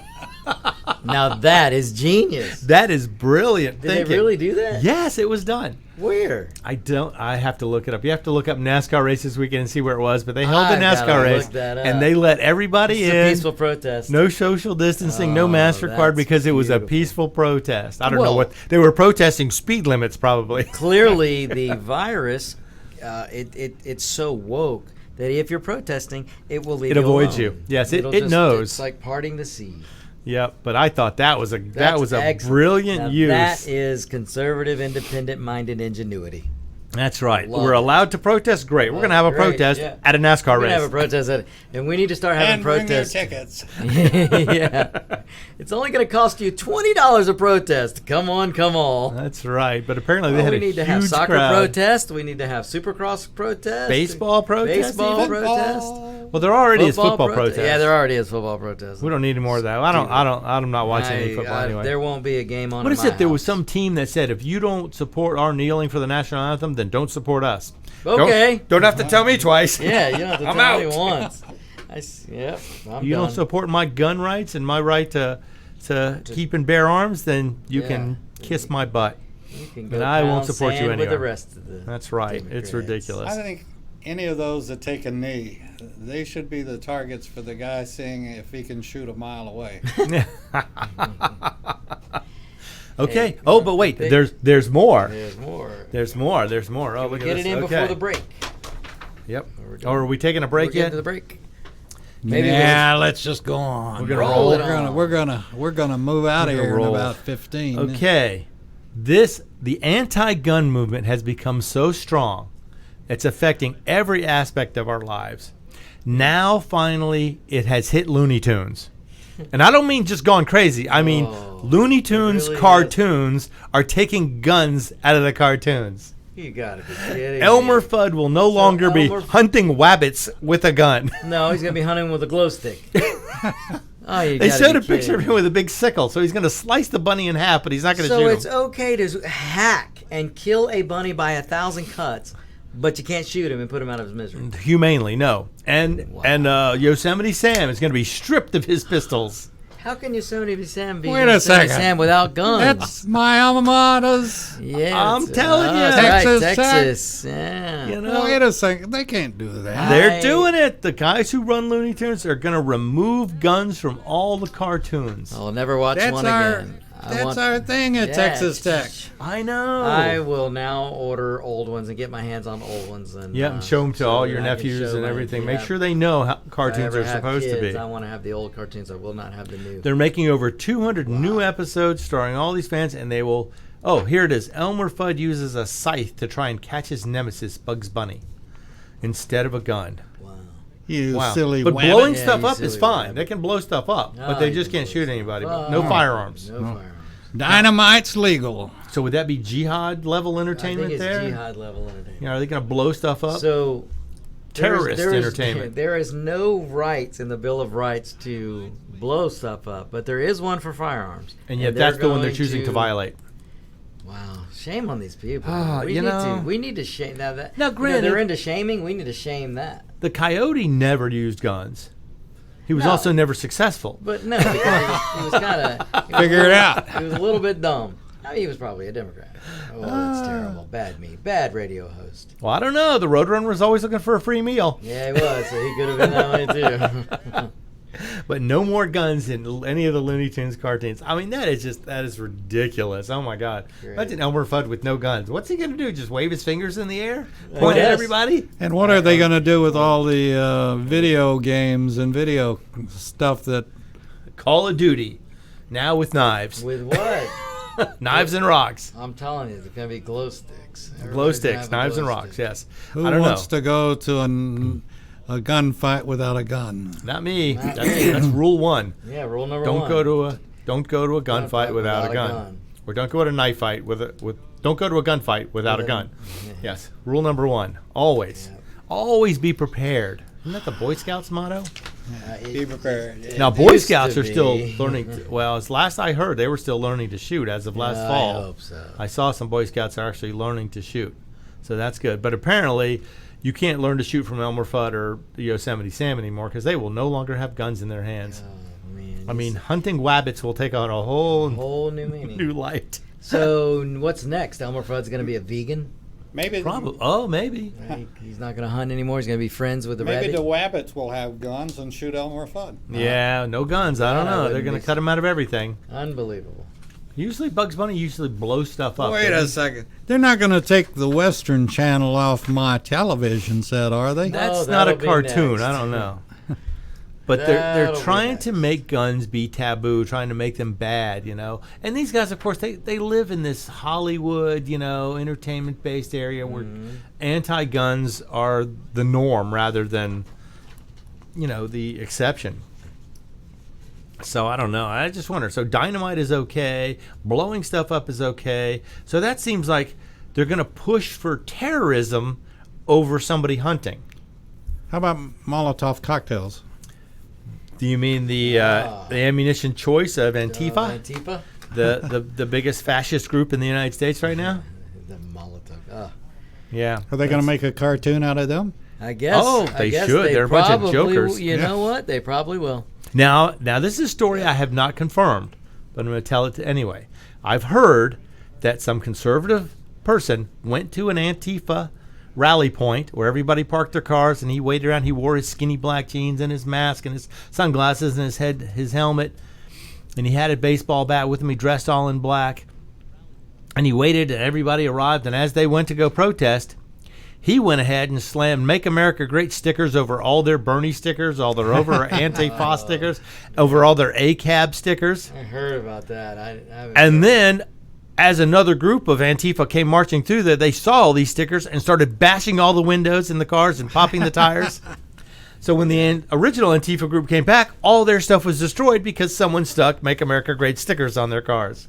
Now that is genius. That is brilliant Did thinking. they really do that? Yes, it was done. Where? I have to look it up. You have to look up NASCAR race this weekend and see where it was. But they held the NASCAR race, and they let everybody in. A peaceful protest. No social distancing, no mask required, because it was a peaceful protest. I don't know what they were protesting. Speed limits, probably. Clearly, the virus, it's so woke that if you're protesting, it will leave you alone. It avoids you. Yes, it knows. It's like parting the sea. Yep, but I thought that was a brilliant use. That is conservative, independent-minded ingenuity. That's right. We're allowed to protest. Great. We're going to have a protest at a NASCAR race. We're going to have a protest and we need to start having protests. Bring your tickets. Yeah. It's only going to cost you $20 a protest. Come on. That's right. But apparently they had a huge crowd. We need to have soccer protest. We need to have Supercross protest. Baseball protest. Baseball protest. Well, there already is football protests. Yeah, there already is football protests. We don't need any more of that. I'm not watching any football anyway. There won't be a game on. What is it? There was some team that said if you don't support our kneeling for the national anthem, then don't support us. Okay. Don't have to tell me twice. Yeah, you don't have to I'm tell me out. once. Yep. You don't support my gun rights and my right to keep and bear arms, then you can kiss my butt. And I won't support you anyway. With the rest of the That's right. Democrats. It's ridiculous. I think any of those that take a knee, they should be the targets for the guy seeing if he can shoot a mile away. Okay. Hey, but wait. There's more. There's more. There's more. Oh, look at Get this. it in Okay. before the break. Yep. Are we taking a break We're getting yet? to the break. Maybe let's just go on. We're gonna roll. We're gonna move out of We're gonna here in roll. about 15. Okay. The anti-gun movement has become so strong, it's affecting every aspect of our lives. Now, finally, it has hit Looney Tunes. And I don't mean just gone crazy. I mean, Looney Tunes really cartoons are taking guns out of the cartoons. You gotta be kidding Elmer me. Fudd will no longer be hunting wabbits with a gun. No, he's gonna be hunting with a glow stick. They showed a picture of him with a big sickle, so he's going to slice the bunny in half, but he's not going to shoot So him. it's okay to hack and kill a bunny by 1,000 cuts, but you can't shoot him and put him out of his misery. Humanely, no. And Yosemite Sam is going to be stripped of his pistols. How can Yosemite Sam be Wait a Yosemite second. Sam without guns? That's my alma mater's. Yeah, I'm telling you. that's right, Texas Texas. Yeah. You know, Wait a second. They can't do that. they're doing it. The guys who run Looney Tunes are going to remove guns from all the cartoons. I'll never watch That's one our again. that's our thing at Yeah, Texas Tech. I know. I will now order old ones and get my hands on old ones and and show them to so all that your I can nephews show and my- everything. yeah. Make sure they know how If I cartoons ever are have supposed kids, to be. I want to have the old cartoons. I will not have the new. They're making over 200 new episodes starring all these fans, and they will. Oh, here it is. Elmer Fudd uses a scythe to try and catch his nemesis, Bugs Bunny, instead of a gun. Wow. You silly But wabbit. blowing Yeah, stuff you up is silly fine. wabbit. They can blow stuff up, but Oh, they you just can can't blow shoot stuff anybody. up. No firearms. No firearms. Dynamite's legal. So would that be jihad level I entertainment think it's there? jihad level entertainment. You know, are they going to blow stuff up? So Terrorist entertainment. There is no rights in the Bill of Rights to blow stuff up, but there is one for firearms. and yet they're that's the one they're going choosing to violate. Wow, shame on these people. Ah, we you need know. to. We need to shame now that. Now, granted- they're into shaming. We need to shame that. The Coyote never used guns. He was No. also never successful. But no, because he was kind of Figure it out. He was a little bit dumb. I mean, he was probably a Democrat. Oh, that's terrible. Bad me. Bad radio host. Well, I don't know. The Roadrunner was always looking for a free meal. Yeah, he was. So he could have been that way too. But no more guns in any of the Looney Tunes cartoons. I mean, that is ridiculous. Oh my God! Great. Imagine Elmer Fudd with no guns. What's he gonna do? Just wave his fingers in the air, point at guess. everybody? And what are they going to do with all the video games and video stuff that Call of Duty, now with knives, With what? knives and rocks, I'm telling you, it's gonna be glow sticks. glow Everybody's gonna sticks, have a knives glow and rocks. stick. Yes. who I don't wants know. to go to a gunfight without a gun? Not me. Not That's, me. that's rule one. Yeah, rule number Don't one. go to a gunfight without a gun. Or don't go to a knife fight don't go to a gunfight without a gun. Yes. Rule number one. Always. Yeah. Always be prepared. Isn't that the Boy Scouts motto? Be prepared. Now, Boy used Scouts to are still be. learning. Well, as last I heard, they were still learning to shoot as of last fall. I hope so. I saw some Boy Scouts are actually learning to shoot, so that's good. But apparently, you can't learn to shoot from Elmer Fudd or the Yosemite Sam anymore because they will no longer have guns in their hands. Oh, man, I mean, hunting wabbits will take on a whole whole new meaning. new light. So what's next? Elmer Fudd's gonna be a vegan. Maybe Probably. Oh, maybe. He's not gonna hunt anymore. He's gonna be friends with the Maybe rabbit. the Wabbits will have guns and shoot Elmer Fudd. Yeah, no guns. I don't that know. They're wouldn't going be to cut them out of everything. Unbelievable. Usually, Bugs Bunny blows stuff up. Wait doesn't a he? second. They're not going to take the Western Channel off my television set, are they? That's No, not a that'll be cartoon. next. I don't know. But they're That'll be trying to next. make guns be taboo, trying to make them bad, you know. And these guys, of course, they live in this Hollywood, you know, entertainment-based area where anti-guns are the norm rather than, you know, the exception. So I don't know. I just wonder. So dynamite is okay. Blowing stuff up is okay. So that seems like they're going to push for terrorism over somebody hunting. How about Molotov cocktails? Do you mean the ammunition choice of Antifa? Antifa? The biggest fascist group in the United States right now? The Molotov. Yeah. Are they going to make a cartoon out of them? I guess. Oh, I they guess should. They're a bunch of probably jokers. will. You know what? They probably will. Now this is a story I have not confirmed, but I'm going to tell it anyway. I've heard that some conservative person went to an Antifa rally point where everybody parked their cars, and he waited around. He wore his skinny black jeans and his mask and his sunglasses and his helmet, and he had a baseball bat with him. He dressed all in black, and he waited, and everybody arrived. And as they went to go protest, he went ahead and slammed "Make America Great" stickers over all their Bernie stickers, all their over Antifa stickers, over all their ACAB stickers. I heard about that. And then, as another group of Antifa came marching through there, they saw all these stickers and started bashing all the windows in the cars and popping the tires. So when the original Antifa group came back, all their stuff was destroyed because someone stuck "Make America Great" stickers on their cars.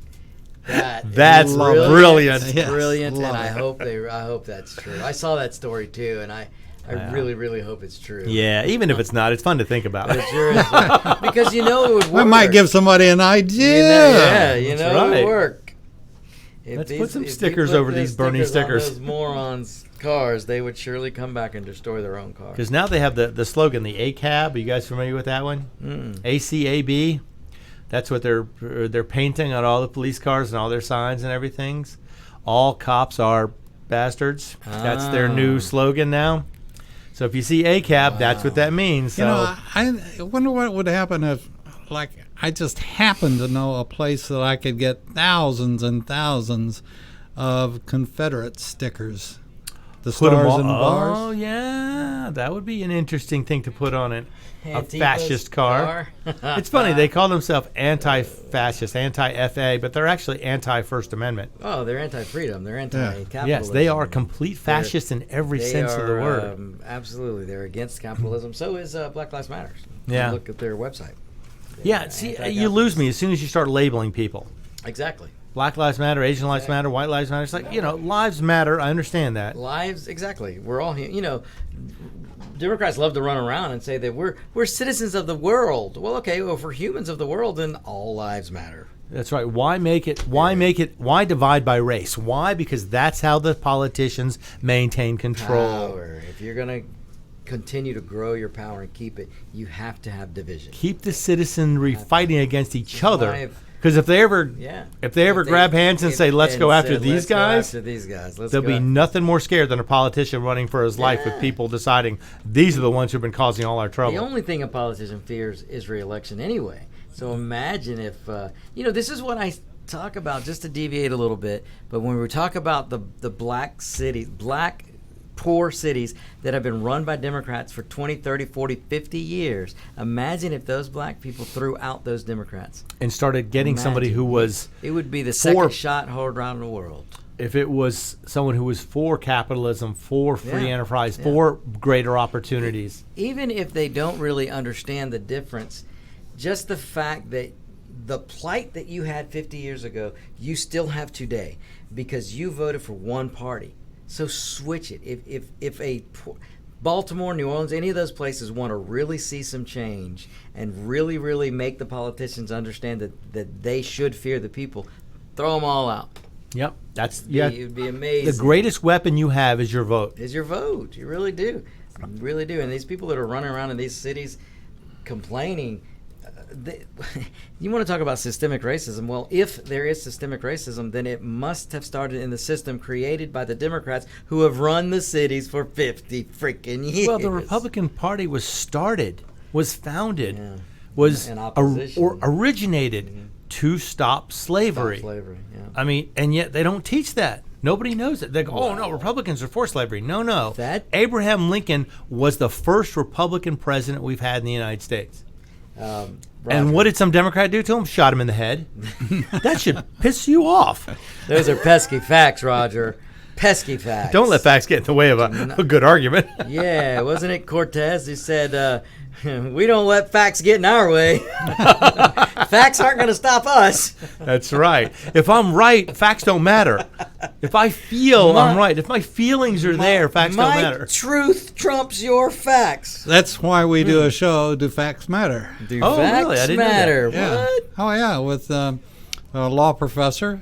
That's brilliant. Yes, brilliant, and I hope that's true. I saw that story too, and I really, really hope it's true. Yeah, even if it's not, it's fun to think about. It sure is. Because it would work. We might give somebody an idea. It right. would work. Let's put some stickers over these Bernie stickers. On those morons' cars, they would surely come back and destroy their own cars. Because now they have the slogan, the ACAB. Are you guys familiar with that one? ACAB. That's what they're painting on all the police cars and all their signs and everything. All cops are bastards. That's their new slogan now. So if you see ACAB, that's what that means. So. I wonder what would happen if, like, I just happened to know a place that I could get thousands and thousands of Confederate stickers. The Put 'em stars and bars. Oh, yeah. That would be an interesting thing to put on a Antifa's fascist car. It's funny. They call themselves anti-fascist, anti-FA, but they're actually anti-First Amendment. Oh, they're anti-freedom. They're anti-capitalism. Yes, they are complete fascists in every sense of the word. Absolutely. They're against capitalism. So is Black Lives Matter. Yeah. Look at their website. Yeah, see, you lose me as soon as you start labeling people. Exactly. Black Lives Matter, Asian Lives Matter, White Lives Matter. It's like, lives matter. I understand that. Lives, exactly. We're all, Democrats love to run around and say that we're citizens of the world. Well, okay, well, if we're humans of the world, then all lives matter. That's right. Why divide by race? Why? Because that's how the politicians maintain control. Power. If you're going to continue to grow your power and keep it, you have to have division. Keep the citizenry fighting against each other. Because if they ever grab hands and say, let's go after these guys, there'll be nothing more scared than a politician running for his life with people deciding these are the ones who've been causing all our trouble. The only thing a politician fears is re-election anyway. So imagine if, this is what I talk about, just to deviate a little bit, but when we talk about the black cities, poor cities that have been run by Democrats for 20, 30, 40, 50 years. Imagine if those black people threw out those Democrats. And started getting somebody who was... It would be the second shot heard around the world. If it was someone who was for capitalism, for free enterprise, for greater opportunities. Even if they don't really understand the difference, just the fact that the plight that you had 50 years ago, you still have today because you voted for one party. So switch it. If Baltimore, New Orleans, any of those places want to really see some change and really, really make the politicians understand that they should fear the people, throw them all out. Yep, it would be amazing. The greatest weapon you have is your vote. Is your vote. You really do. You really do. And these people that are running around in these cities complaining, you want to talk about systemic racism. Well, if there is systemic racism, then it must have started in the system created by the Democrats who have run the cities for 50 freaking years. Well, the Republican Party was founded, originated to stop slavery. I mean, and yet they don't teach that. Nobody knows it. They go, oh, no, Republicans are for slavery. No. Abraham Lincoln was the first Republican president we've had in the United States. And what did some Democrat do to him? Shot him in the head. That should piss you off. Those are pesky facts, Roger. Pesky facts. Don't let facts get in the way of a good argument. Yeah, wasn't it Cortez who said, we don't let facts get in our way? Facts aren't going to stop us. That's right. If I'm right, facts don't matter. If I feel I'm right, if my feelings are there, facts don't matter. My truth trumps your facts. That's why we do a show, Do Facts Matter? Do Oh, facts really? I didn't know that. matter? Yeah. What? Oh, yeah, with a law professor,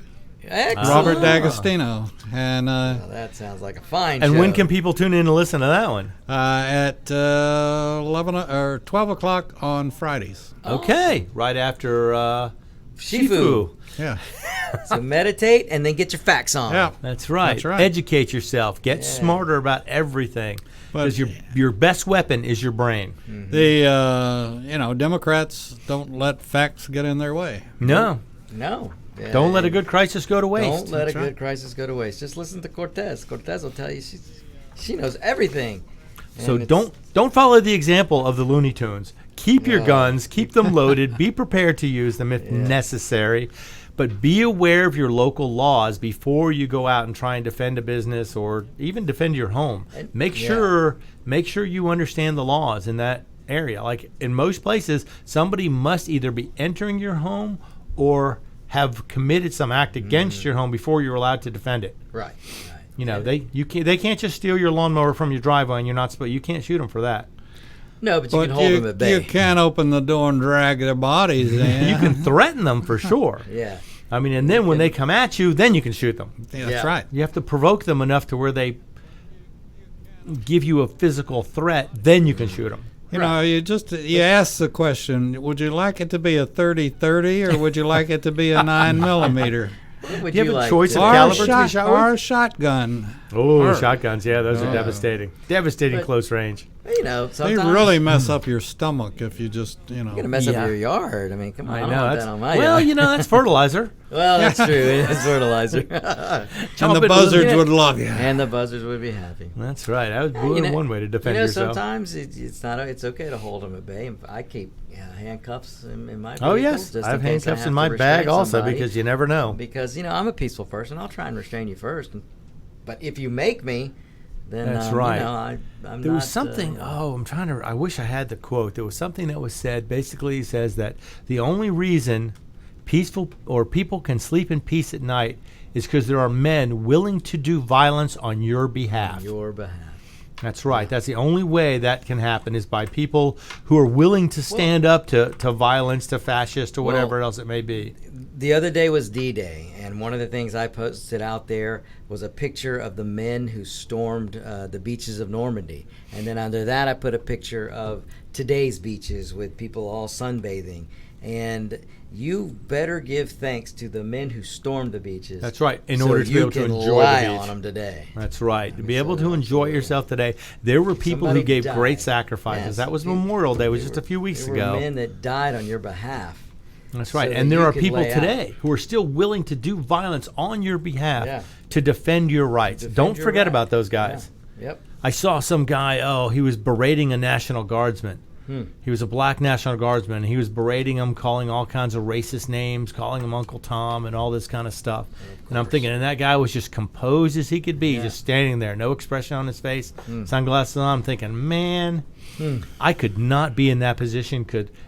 Excellent. Robert D'Agostino. And Well, that sounds like a fine And show. when can people tune in to listen to that one? at 11 or 12 o'clock on Fridays. Okay, right after Shifu. Yeah. So meditate and then get your facts on. Yeah. That's right. That's right. Educate yourself. Get smarter about everything. Because your best weapon is your brain. The Democrats don't let facts get in their way. No. No. Yeah, Don't let a good crisis go to waste. Don't let a That's good right. crisis go to waste. Just listen to Cortez. Cortez will tell you she knows everything. So And it's- don't follow the example of the Looney Tunes. Keep your guns, keep them loaded, be prepared to use them if necessary, but be aware of your local laws before you go out and try and defend a business or even defend your home. Make sure you understand the laws in that area. Like in most places, somebody must either be entering your home or have committed some act against your home before you're allowed to defend it. Right. You know, they can't just steal your lawnmower from your driveway and you can't shoot them for that. No, but you But can hold them at bay. you can't open the door and drag their bodies in. You can threaten them for sure. Yeah. I mean, and then when they come at you, then you can shoot them. Yeah, that's Yeah. right. You have to provoke them enough to where they give you a physical threat, then you can shoot them. You know, you ask the question, would you like it to be a 30-30 or would you like it to be a 9mm? What would Do you have a like choice to- of Or caliber to be shot with? or shotgun. Oh, shotguns, yeah, those are devastating. Devastating But- close range. You know, They sometimes really mess up your stomach if you just, you're gonna mess Yeah. up your yard. I mean, come on. I I don't know. want That's, that on my well, yard. you know, that's fertilizer. Well, that's true. It is fertilizer. And the buzzards would love you. And the buzzards would be happy. That's right. That was You know- one way to defend you know, yourself. sometimes it's not. It's okay to hold them at bay. I keep handcuffs in my. Oh, vehicles yes. just I have in case handcuffs have in to my bag restrain also somebody. because you never know. Because I'm a peaceful person. I'll try and restrain you first. But if you make me, then That's right. I'm There not, was something. I wish I had the quote. There was something that was said. Basically, it says that the only reason people can sleep in peace at night is because there are men willing to do violence on your behalf. on your behalf. That's right. That's the only way that can happen is by people who are willing to stand up to violence, to fascist, or whatever else it may be. The other day was D-Day, and one of the things I posted out there was a picture of the men who stormed the beaches of Normandy. And then under that, I put a picture of today's beaches with people all sunbathing. And you better give thanks to the men who stormed the beaches. That's right, in so order to be you able to can enjoy lie the beach. on them today. That's right. To be able to enjoy yourself today. There were people who Somebody gave died. great sacrifices. Yes, That was people- Memorial Day. It was there just a few weeks there ago. were men that died on your behalf. That's so right. that And there you are could people lay out. today who are still willing to do violence on your behalf Yeah. to defend your rights. Defend Don't your forget right. about those guys. Yeah. Yep. I saw some guy, he was berating a National Guardsman. He was a black National Guardsman. He was berating him, calling all kinds of racist names, calling him Uncle Tom and all this kind of stuff. And I'm thinking, and that guy was just composed as he could be, just standing there, no expression on his face, sunglasses on. I'm thinking, man, I could not be in that position.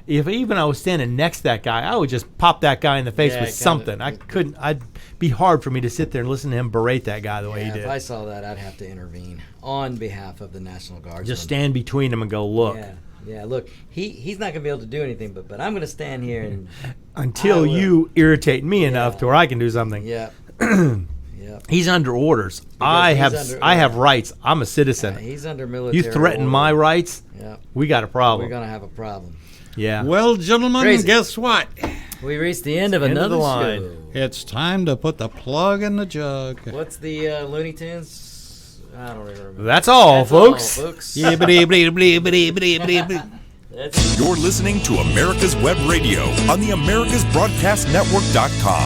If even I was standing next to that guy, I would just pop that guy in the face Yeah, with kinda. something. I couldn't. I'd be hard for me to sit there and listen to him berate that guy the way he Yeah, did. if I saw that, I'd have to intervene on behalf of the National Guard. Just stand between them and go, look. Yeah. Look, he's not gonna be able to do anything, but I'm gonna stand here and Until I will. you irritate me enough to where I can do something. yeah. He's under orders. I have rights. I'm a citizen. He's under military. You threaten order. my rights, Yeah, we got a problem. we're gonna have a problem. Yeah. Well, gentlemen, Crazy. guess what? We reached the end of End of another the line. show. It's time to put the plug in the jug. What's the Looney Tunes? I don't remember. That's all, That's all, folks. folks. You're listening to America's Web Radio on the AmericasBroadcastNetwork.com.